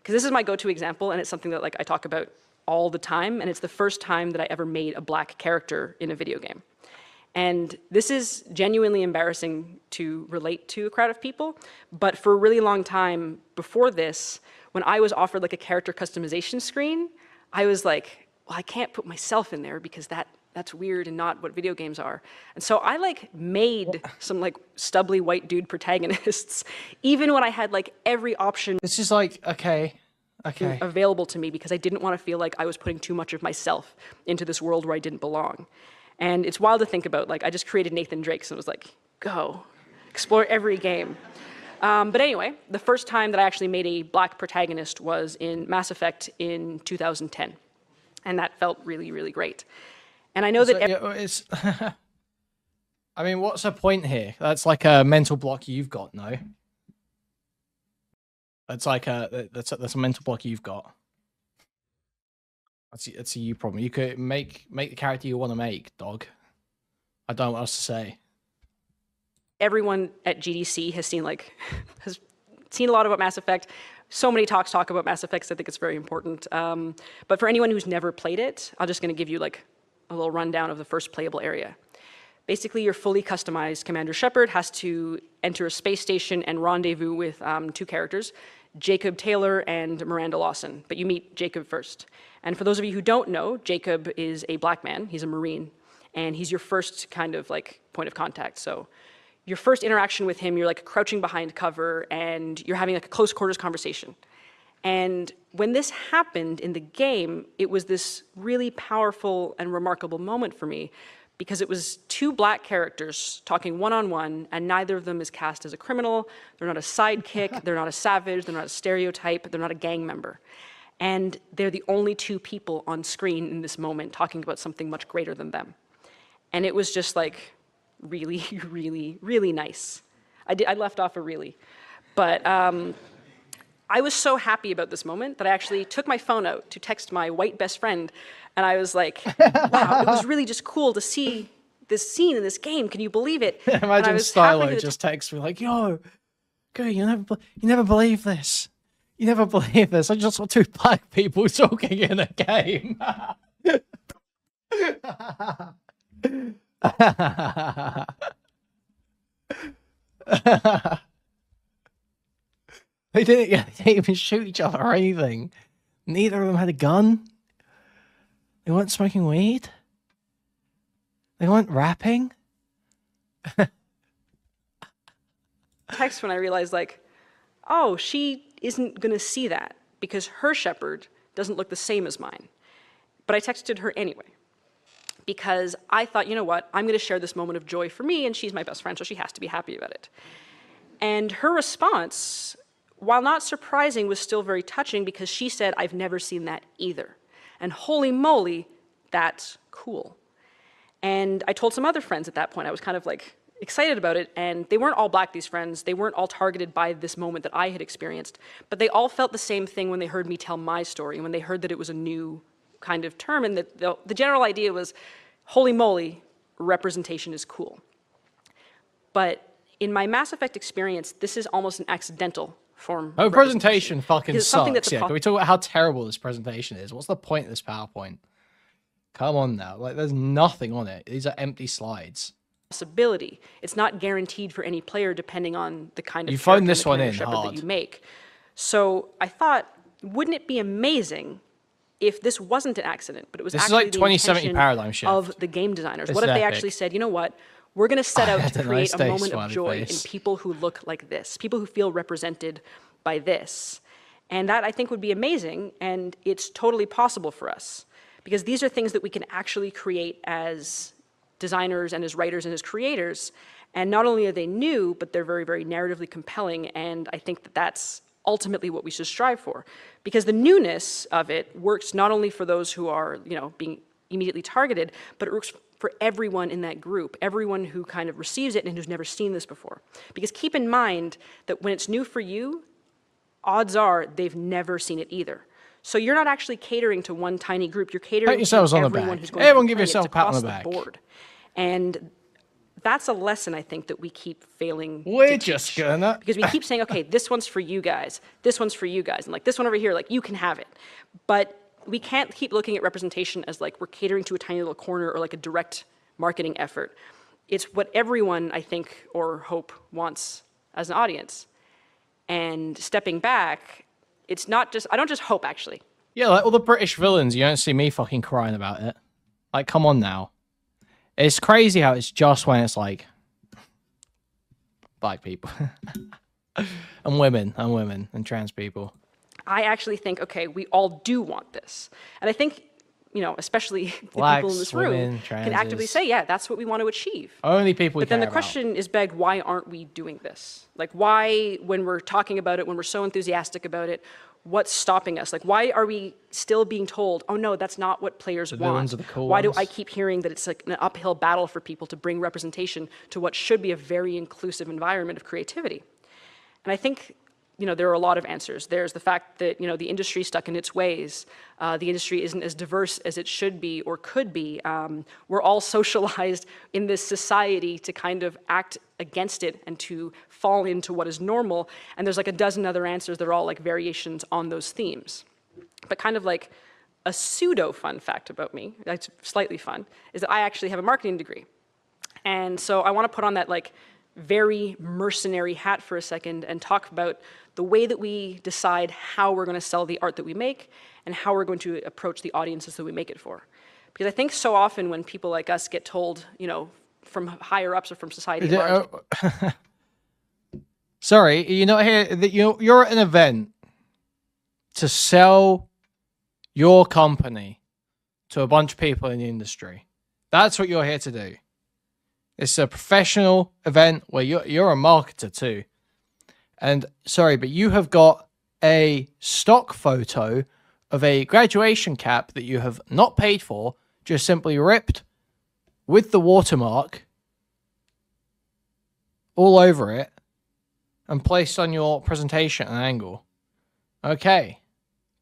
Because this is my go-to example, and it's something that like I talk about all the time, and it's the first time that I ever made a black character in a video game. And this is genuinely embarrassing to relate to a crowd of people, but for a really long time before this, when I was offered like a character customization screen, I was like, well, I can't put myself in there because that's weird and not what video games are. And so I like made some like stubbly white dude protagonists, even when I had like every option. This is like, okay. Available to me because I didn't want to feel like I was putting too much of myself into this world where I didn't belong. And it's wild to think about, like I just created Nathan Drakes and was like, go, explore every game. But anyway, the first time that I actually made a black protagonist was in Mass Effect in 2010. And that felt really, really great. And I know that... it's I mean, what's the point here? That's like a mental block you've got, no? That's like that's a mental block you've got. That's a you problem. You could make the character you want to make, dog. I don't know what else to say. Everyone at GDC has seen a lot about Mass Effect. So many talks talk about Mass Effect, so I think it's very important. But for anyone who's never played it, I'm just going to give you like a little rundown of the first playable area. Basically, your fully customized Commander Shepard has to enter a space station and rendezvous with two characters, Jacob Taylor and Miranda Lawson, but you meet Jacob first. And for those of you who don't know, Jacob is a black man, he's a Marine, and he's your first kind of like point of contact. So your first interaction with him, you're like crouching behind cover and you're having like a close quarters conversation. And when this happened in the game, it was this really powerful and remarkable moment for me because it was two black characters talking one-on-one, and neither of them is cast as a criminal. They're not a sidekick, they're not a savage, they're not a stereotype, they're not a gang member. And they're the only two people on screen in this moment talking about something much greater than them. And it was just like really, really, really nice. I left off a really. But I was so happy about this moment that I actually took my phone out to text my white best friend, and I was like, wow, it was really just cool to see this scene in this game. Can you believe it? Imagine Stylo just texts me like, yo, good, you never believe this. You never believe this. I just saw two black people talking in a game. They didn't even shoot each other or anything. Neither of them had a gun. They weren't smoking weed. They weren't rapping. Text when I realized, like, oh, she isn't going to see that because her shepherd doesn't look the same as mine. But I texted her anyway because I thought, you know what, I'm going to share this moment of joy for me, and she's my best friend, so she has to be happy about it. And her response, while not surprising, was still very touching because she said, I've never seen that either. And holy moly, that's cool. And I told some other friends at that point, I was kind of like excited about it, and they weren't all black, these friends. They weren't all targeted by this moment that I had experienced, but they all felt the same thing when they heard me tell my story, and when they heard that it was a new kind of term, and that the general idea was, holy moly, representation is cool. But in my Mass Effect experience, this is almost an accidental form. Oh, presentation fucking sucks. Yeah, can we talk about how terrible this presentation is? What's the point of this PowerPoint? Come on now, like there's nothing on it. These are empty slides. Possibility. It's not guaranteed for any player depending on the kind of you phoned this one in hard hard that you make. So I thought, wouldn't it be amazing if this wasn't an accident, but it was actually like 2070 paradigm shift of the game designers? This what if they epic. actually said, you know what, we're going to set out to create nice a moment of joy face. in people who look like this, people who feel represented by this. And that, I think, would be amazing, and it's totally possible for us. Because these are things that we can actually create as designers and as writers and as creators. And not only are they new, but they're very, very narratively compelling. And I think that that's ultimately what we should strive for. Because the newness of it works not only for those who are, being immediately targeted, but it works for everyone in that group, everyone who kind of receives it and who's never seen this before. Because keep in mind that when it's new for you, odds are they've never seen it either. So you're not actually catering to one tiny group. You're catering to everyone who's going Everyone to give yourself a pat on the back. Board. And that's a lesson, I think, that we keep failing We're to just teach. gonna... Because we keep saying, okay, this one's for you guys. This one's for you guys. And like this one over here, like you can have it. But we can't keep looking at representation as like we're catering to a tiny little corner or like a direct marketing effort. It's what everyone, I think, or hope wants as an audience. And stepping back, it's not just, I don't just hope, actually. Yeah, like all the British villains, you don't see me fucking crying about it. Like, come on now. It's crazy how it's just when it's like black people and women and trans people. I actually think, okay, we all do want this. And I think, especially the Blacks, people in this room women, can actively say, yeah, that's what we want to achieve. Only people we But then care the question is begged, why aren't we doing this? Like, why, when we're talking about it, when we're so enthusiastic about it, what's stopping us? Like, why are we still being told, oh no, that's not what players want? Why do I keep hearing that it's like an uphill battle for people to bring representation to what should be a very inclusive environment of creativity? And I think, there are a lot of answers. There's the fact that, the industry's stuck in its ways. The industry isn't as diverse as it should be or could be. We're all socialized in this society to kind of act against it and to fall into what is normal. And there's like a dozen other answers that are all like variations on those themes. But kind of like a pseudo fun fact about me, that's slightly fun, is that I actually have a marketing degree. And so I want to put on that like very mercenary hat for a second and talk about the way that we decide how we're going to sell the art that we make and how we're going to approach the audiences that we make it for. Because I think so often when people like us get told, you know, from higher ups or from society at large, sorry, you're not here. You're at an event to sell your company to a bunch of people in the industry. That's what you're here to do. It's a professional event where you're a marketer too. And sorry, but you have got a stock photo of a graduation cap that you have not paid for, just simply ripped with the watermark all over it and placed on your presentation at an angle. Okay,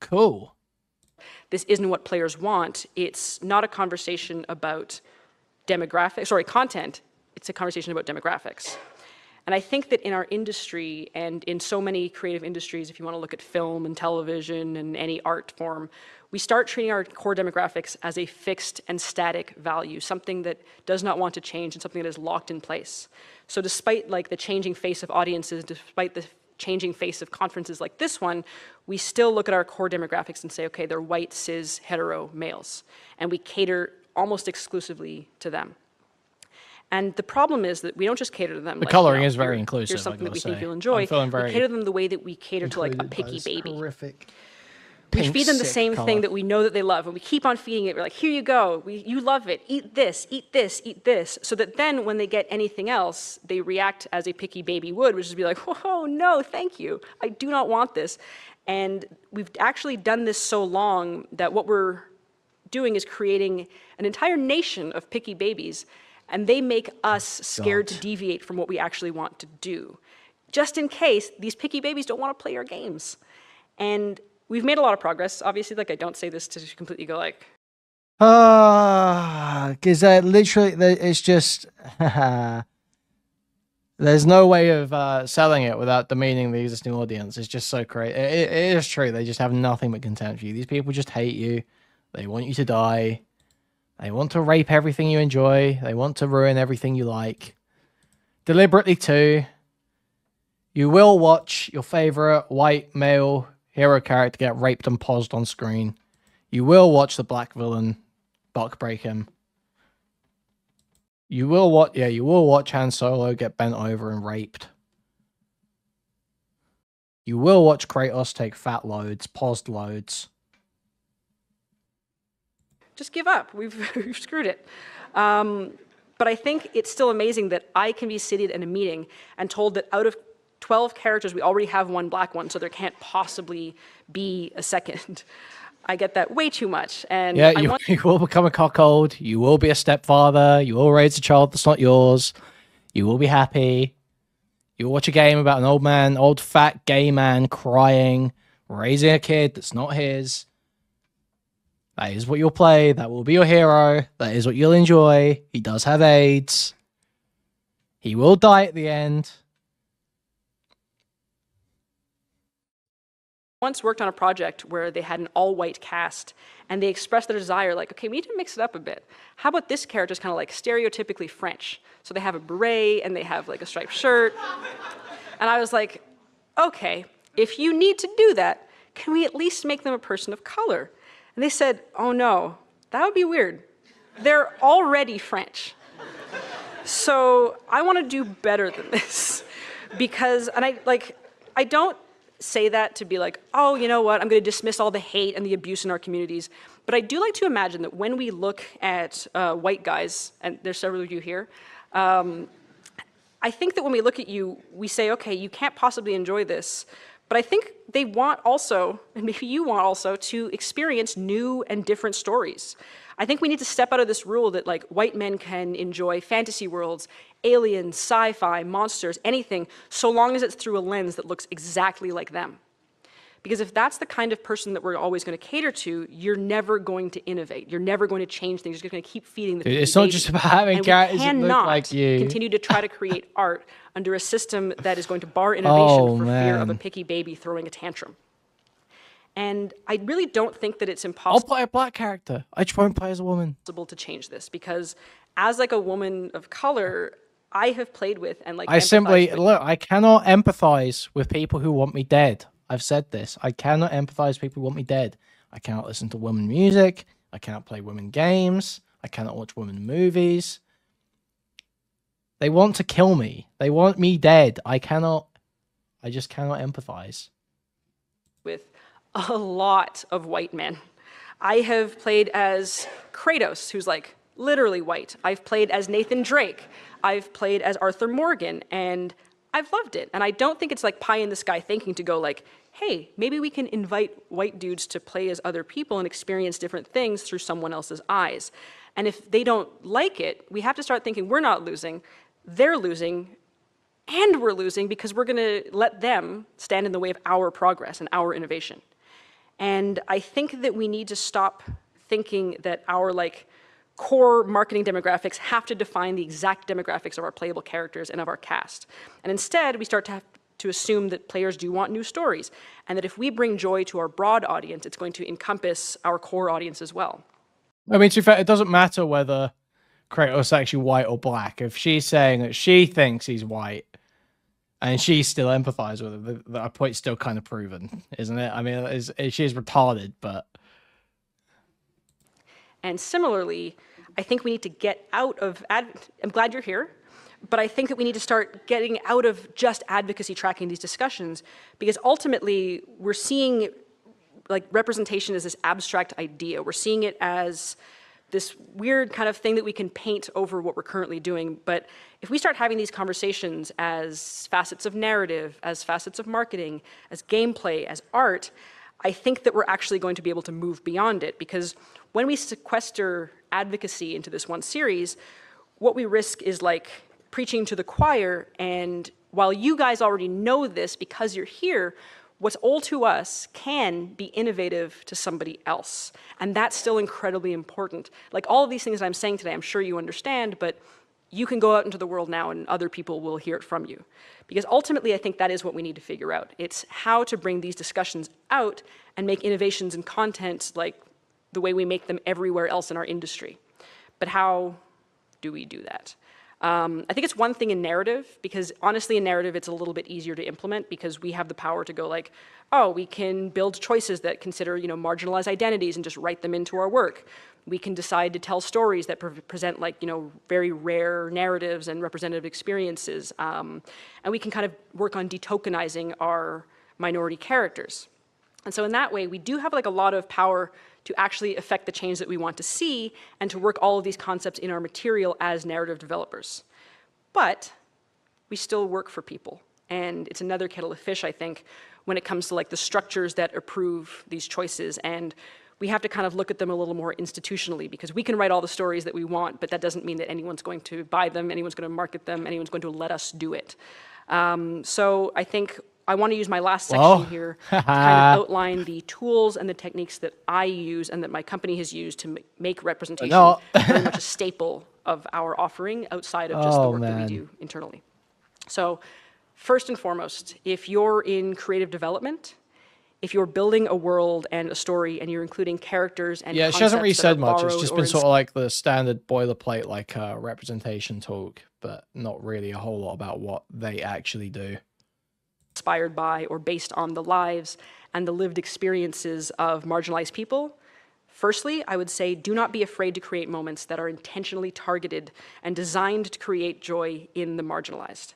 cool. This isn't what players want. It's not a conversation about content. It's a conversation about demographics. And I think that in our industry and in so many creative industries, if you want to look at film and television and any art form, we start treating our core demographics as a fixed and static value, something that does not want to change and something that is locked in place. So despite like the changing face of audiences, despite the changing face of conferences like this one, we still look at our core demographics and say, okay, they're white, cis, hetero males. And we cater almost exclusively to them. And the problem is that we don't just cater to them. The coloring is very inclusive. Here's something that we think you'll enjoy. We cater them the way that we cater to like a picky baby. Horrific. We feed them the same thing that we know that they love, and we keep on feeding it. We're like, here you go, you love it, eat this, eat this, eat this. So that then when they get anything else, they react as a picky baby would, which is be like, whoa, no, thank you. I do not want this. And we've actually done this so long that what we're doing is creating an entire nation of picky babies, and they make us scared to deviate from what we actually want to do, just in case these picky babies don't want to play our games. And we've made a lot of progress. Obviously, like I don't say this to completely go like, because literally, it's just there's no way of selling it without demeaning the existing audience. It's just so crazy. It is true. They just have nothing but contempt for you. These people just hate you. They want you to die. They want to rape everything you enjoy. They want to ruin everything you like. Deliberately too. You will watch your favorite white male hero character get raped and paused on screen. You will watch the black villain buck break him. You will watch Han Solo get bent over and raped. You will watch Kratos take fat loads, paused loads. just give up. We've screwed it. But I think it's still amazing that I can be seated in a meeting and told that out of 12 characters, we already have one black one, so there can't possibly be a second. I get that way too much. And yeah, you will become a cuckold. You will be a stepfather. You will raise a child that's not yours. You will be happy. You'll watch a game about an old man, old fat gay man crying, raising a kid that's not his. That is what you'll play. That will be your hero. That is what you'll enjoy. He does have AIDS. He will die at the end. Once worked on a project where they had an all-white cast, and they expressed their desire, like, okay, we need to mix it up a bit. How about this character's kind of like stereotypically French? So they have a beret, and they have like a striped shirt. And I was like, okay, if you need to do that, can we at least make them a person of color? And they said, oh no, that would be weird. They're already French. So I want to do better than this. Because, and I don't say that to be like, oh, you know what, I'm going to dismiss all the hate and the abuse in our communities. But I do like to imagine that when we look at white guys, and there's several of you here, I think that when we look at you, we say, okay, you can't possibly enjoy this. But I think they want also, and maybe you want also, to experience new and different stories. I think we need to step out of this rule that like white men can enjoy fantasy worlds, aliens, sci-fi, monsters, anything, so long as it's through a lens that looks exactly like them. Because if that's the kind of person that we're always going to cater to, you're never going to innovate. You're never going to change things. You're just going to keep feeding the people. It's not just about having characters that look like you. Continue to try to create art under a system that is going to bar innovation for fear of a picky baby throwing a tantrum. And I really don't think that it's impossible. I'll play a black character. I just won't play as a woman. To change this, because as like a woman of color, I have played with and like I simply, empathized with. look, I cannot empathize with people who want me dead. I've said this. I cannot empathize with people who want me dead. I cannot listen to women music. I cannot play women games. I cannot watch women movies. They want to kill me. They want me dead. I just cannot empathize. With a lot of white men. I have played as Kratos, who's like literally white. I've played as Nathan Drake. I've played as Arthur Morgan, and I've loved it. And I don't think it's like pie in the sky thinking to go like, hey, maybe we can invite white dudes to play as other people and experience different things through someone else's eyes. And if they don't like it, we have to start thinking we're not losing, they're losing, and we're losing because we're gonna let them stand in the way of our progress and our innovation. And I think that we need to stop thinking that our like core marketing demographics have to define the exact demographics of our playable characters and of our cast. And instead, we start to have to assume that players do want new stories, and that if we bring joy to our broad audience, it's going to encompass our core audience as well. I mean, to be fair, it doesn't matter whether Kratos is actually white or black. If she's saying that she thinks he's white and she still empathizes with him, that point's still kind of proven, isn't it? I mean, she is retarded, but... And similarly, I think we need to get out of, I'm glad you're here, but I think that we need to start getting out of just advocacy tracking these discussions, because ultimately we're seeing like representation as this abstract idea. We're seeing it as this weird kind of thing that we can paint over what we're currently doing. But if we start having these conversations as facets of narrative, as facets of marketing, as gameplay, as art, I think that we're actually going to be able to move beyond it, because when we sequester advocacy into this one series, what we risk is like preaching to the choir, and while you guys already know this because you're here, what's old to us can be innovative to somebody else. And that's still incredibly important. Like all of these things that I'm saying today, I'm sure you understand, but you can go out into the world now and other people will hear it from you. Because ultimately, I think that is what we need to figure out. It's how to bring these discussions out and make innovations in content like the way we make them everywhere else in our industry. But how do we do that? I think it's one thing in narrative, because honestly in narrative it's a little bit easier to implement because we have the power to go like, oh, we can build choices that consider, you know, marginalized identities and just write them into our work. We can decide to tell stories that present like, you know, very rare narratives and representative experiences. And we can kind of work on detokenizing our minority characters. And so in that way, we do have like a lot of power to actually affect the change that we want to see and to work all of these concepts in our material as narrative developers. But we still work for people. And it's another kettle of fish, I think, when it comes to like the structures that approve these choices. And we have to kind of look at them a little more institutionally, because we can write all the stories that we want, but that doesn't mean that anyone's going to buy them, anyone's going to market them, anyone's going to let us do it. So I think I want to use my last section here to kind of outline the tools and the techniques that I use and that my company has used to make representation very much a staple of our offering outside of just the work that we do internally. So first and foremost, if you're in creative development, if you're building a world and a story and you're including characters and she hasn't really said much. It's just been sort of like the standard boilerplate, like representation talk, but not really a whole lot about what they actually do. Inspired by or based on the lives and the lived experiences of marginalized people. Firstly, I would say do not be afraid to create moments that are intentionally targeted and designed to create joy in the marginalized.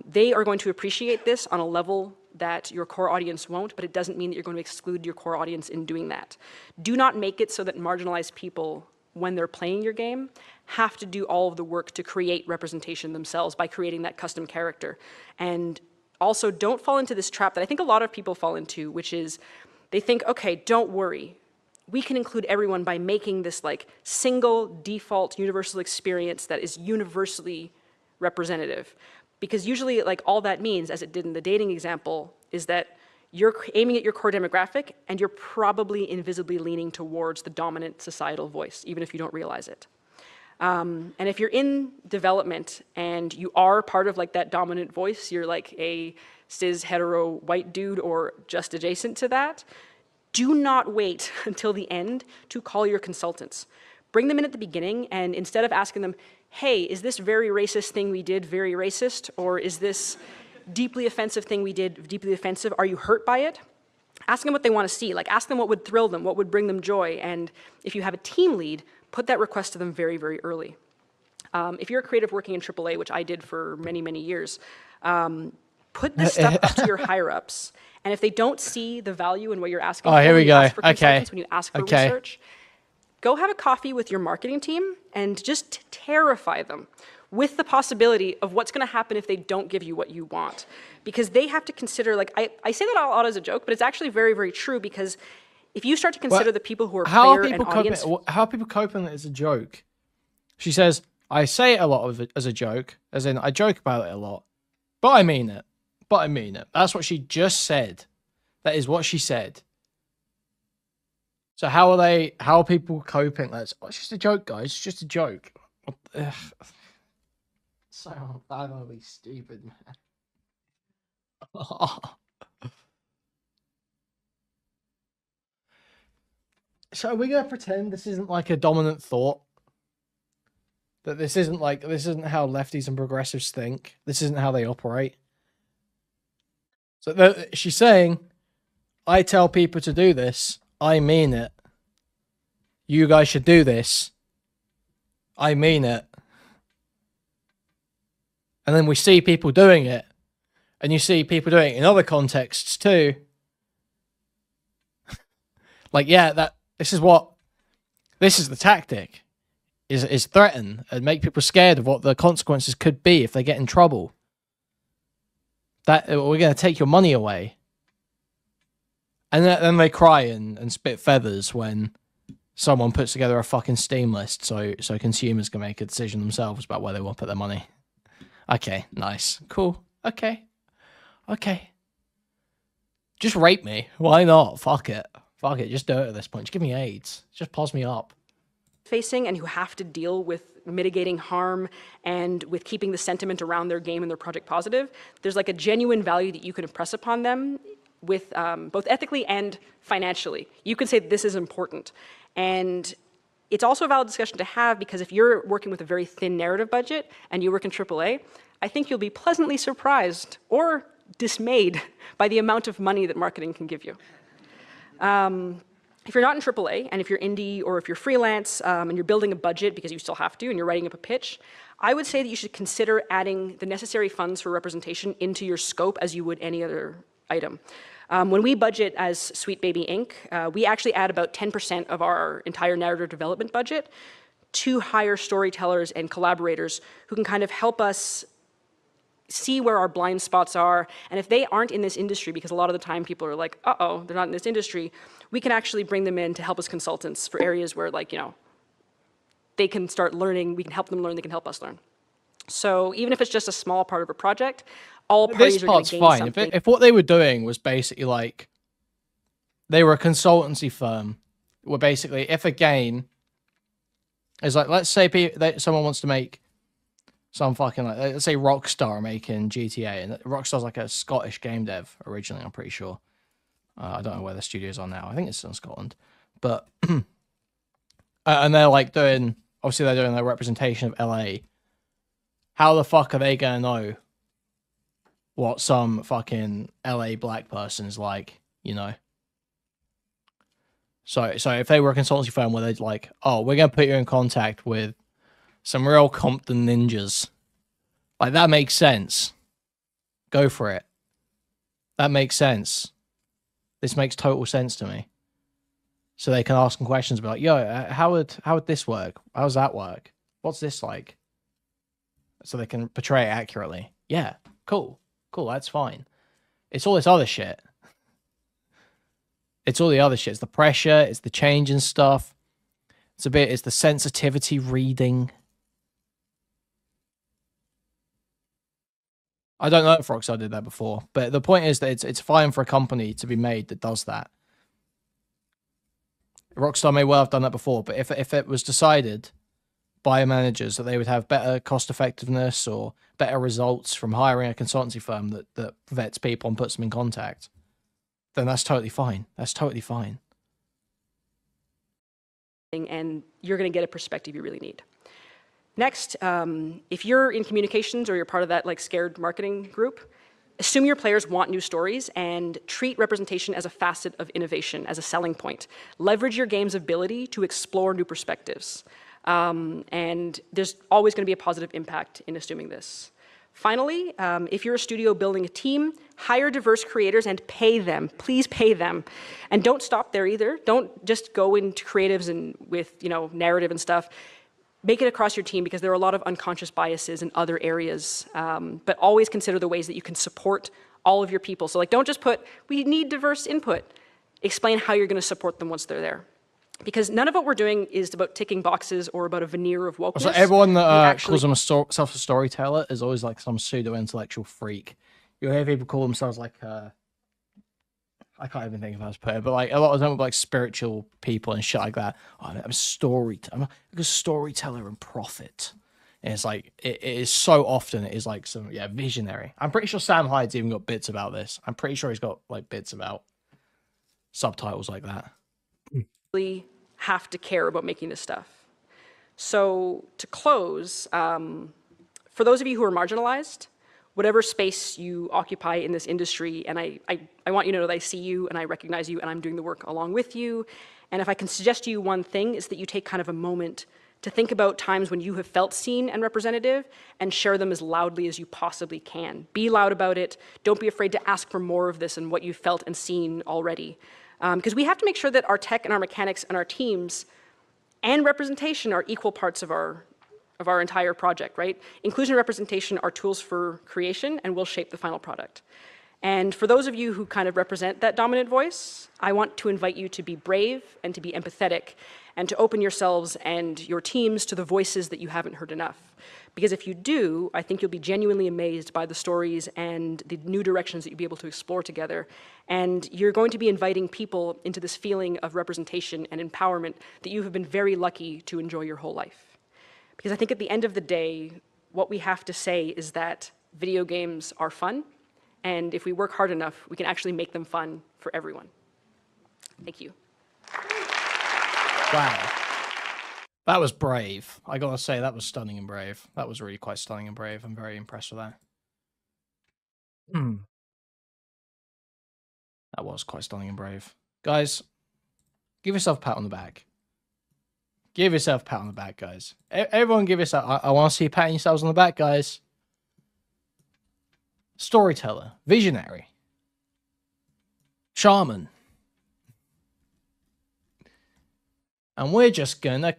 They are going to appreciate this on a level that your core audience won't, but it doesn't mean that you're going to exclude your core audience in doing that. Do not make it so that marginalized people, when they're playing your game, have to do all of the work to create representation themselves by creating that custom character. And also, don't fall into this trap that I think a lot of people fall into, which is they think, okay, don't worry. We can include everyone by making this like single default universal experience that is universally representative. Because usually like all that means, as it did in the dating example, is that you're aiming at your core demographic and you're probably invisibly leaning towards the dominant societal voice, even if you don't realize it. And if you're in development and you are part of like that dominant voice, you're like a cis hetero white dude or just adjacent to that, do not wait until the end to call your consultants. Bring them in at the beginning, and instead of asking them, hey, is this very racist thing we did very racist? Or is this deeply offensive thing we did deeply offensive? Are you hurt by it? Ask them what they want to see. Like, ask them what would thrill them, what would bring them joy. And if you have a team lead, put that request to them very, very early. If you're a creative working in AAA, which I did for many, many years, put this stuff up to your higher-ups. And if they don't see the value in what you're asking for, here we when you go. ask for Okay. consultants, when you ask for Okay. research, go have a coffee with your marketing team and just terrify them with the possibility of what's going to happen if they don't give you what you want. Because they have to consider, like, I say that a lot as a joke, but it's actually very, very true, because if you start to consider the people who are player and audience... How are people coping as a joke? She says, I say it a lot of it as a joke, as in I joke about it a lot, but I mean it. But I mean it. That's what she just said. That is what she said. So how are people coping? It's just a joke, guys. It's just a joke. Ugh. So utterly stupid, man. So are we gonna pretend this isn't like a dominant thought? That this isn't how lefties and progressives think. This isn't how they operate. So she's saying, I tell people to do this. I mean it. You guys should do this. I mean it. And then we see people doing it. And you see people doing it in other contexts too. Like, yeah, this is the tactic. Is threaten and make people scared of what the consequences could be if they get in trouble. That we're going to take your money away. And then they cry and spit feathers when someone puts together a fucking Steam list so consumers can make a decision themselves about where they want to put their money. Okay, nice. Cool. Okay. Just rape me. Why not? Fuck it. Just do it at this point. Just give me AIDS. Just pause me up. Facing and who have to deal with mitigating harm and with keeping the sentiment around their game and their project positive, there's like a genuine value that you can impress upon them with both ethically and financially. You can say this is important. And it's also a valid discussion to have, because if you're working with a very thin narrative budget and you work in AAA, I think you'll be pleasantly surprised or dismayed by the amount of money that marketing can give you. If you're not in AAA, and if you're indie or if you're freelance and you're building a budget because you still have to and you're writing up a pitch, I would say that you should consider adding the necessary funds for representation into your scope as you would any other item. When we budget as Sweet Baby Inc., we actually add about 10% of our entire narrative development budget to hire storytellers and collaborators who can kind of help us see where our blind spots are. And if they aren't in this industry, because a lot of the time people are like, uh-oh, they're not in this industry, we can actually bring them in to help as consultants for areas where, like, you know, they can start learning, we can help them learn, they can help us learn. So even if it's just a small part of a project, all parties are going to gain something. This part's fine. If what they were doing was basically like, they were a consultancy firm, where basically, if a game is like, let's say someone wants to make some fucking, like, let's say Rockstar are making GTA, and Rockstar's like a Scottish game dev originally, I'm pretty sure. I don't know where the studios are now. I think it's still in Scotland. But, and they're like doing, obviously they're doing their representation of LA. How the fuck are they going to know what some fucking LA black person's like, you know? So if they were a consultancy firm where they'd like, oh, we're going to put you in contact with some real Compton ninjas. Like, that makes sense. Go for it. That makes sense. This makes total sense to me. So they can ask them questions about, yo, how would this work? How does that work? What's this like? So they can portray it accurately. Yeah, cool, that's fine. It's all this other shit. It's all the other shit. It's the pressure, it's the change and stuff. It's the sensitivity reading. I don't know if Rockstar did that before, but the point is that it's fine for a company to be made that does that. Rockstar may well have done that before, but if it was decided by managers that they would have better cost effectiveness or better results from hiring a consultancy firm that vets people and puts them in contact, then that's totally fine. That's totally fine. and you're going to get a perspective you really need. Next, if you're in communications or you're part of that like scared marketing group, assume your players want new stories and treat representation as a facet of innovation, as a selling point. Leverage your game's ability to explore new perspectives. And there's always going to be a positive impact in assuming this. Finally, if you're a studio building a team, hire diverse creators and pay them. Please pay them. And don't stop there either. Don't just go into creatives and with narrative and stuff. Make it across your team because there are a lot of unconscious biases in other areas. But always consider the ways that you can support all of your people. So don't just put, we need diverse input. Explain how you're going to support them once they're there. Because none of what we're doing is about ticking boxes or about a veneer of wokeness. So everyone that calls themself a storyteller is always like some pseudo-intellectual freak. You'll hear people call themselves like, I can't even think of how to put it, but like a lot of them like spiritual people and shit like that. Oh, I'm a storyteller and prophet. And it's like, it is so often, it is like some, visionary. I'm pretty sure Sam Hyde's even got bits about this. I'm pretty sure he's got like bits about subtitles like that. Have to care about making this stuff. So to close, for those of you who are marginalized, whatever space you occupy in this industry, and I want you to know that I see you and I recognize you and I'm doing the work along with you. And if I can suggest to you one thing, is that you take kind of a moment to think about times when you have felt seen and representative and share them as loudly as you possibly can. Be loud about it. Don't be afraid to ask for more of this and what you've felt and seen already. Because we have to make sure that our tech and our mechanics and our teams and representation are equal parts of our entire project, right? Inclusion and representation are tools for creation and will shape the final product. And for those of you who kind of represent that dominant voice, I want to invite you to be brave and to be empathetic and to open yourselves and your teams to the voices that you haven't heard enough. Because if you do, I think you'll be genuinely amazed by the stories and the new directions that you'll be able to explore together. And you're going to be inviting people into this feeling of representation and empowerment that you have been very lucky to enjoy your whole life. Because I think at the end of the day, what we have to say is that video games are fun, and if we work hard enough, we can actually make them fun for everyone. Thank you. Wow. That was brave. I gotta say, that was stunning and brave. That was really quite stunning and brave. I'm very impressed with that. That was quite stunning and brave. Guys, give yourself a pat on the back. Give yourself a pat on the back, guys. Everyone give yourself... I want to see you patting yourselves on the back, guys. Storyteller. Visionary. Shaman. And we're just gonna...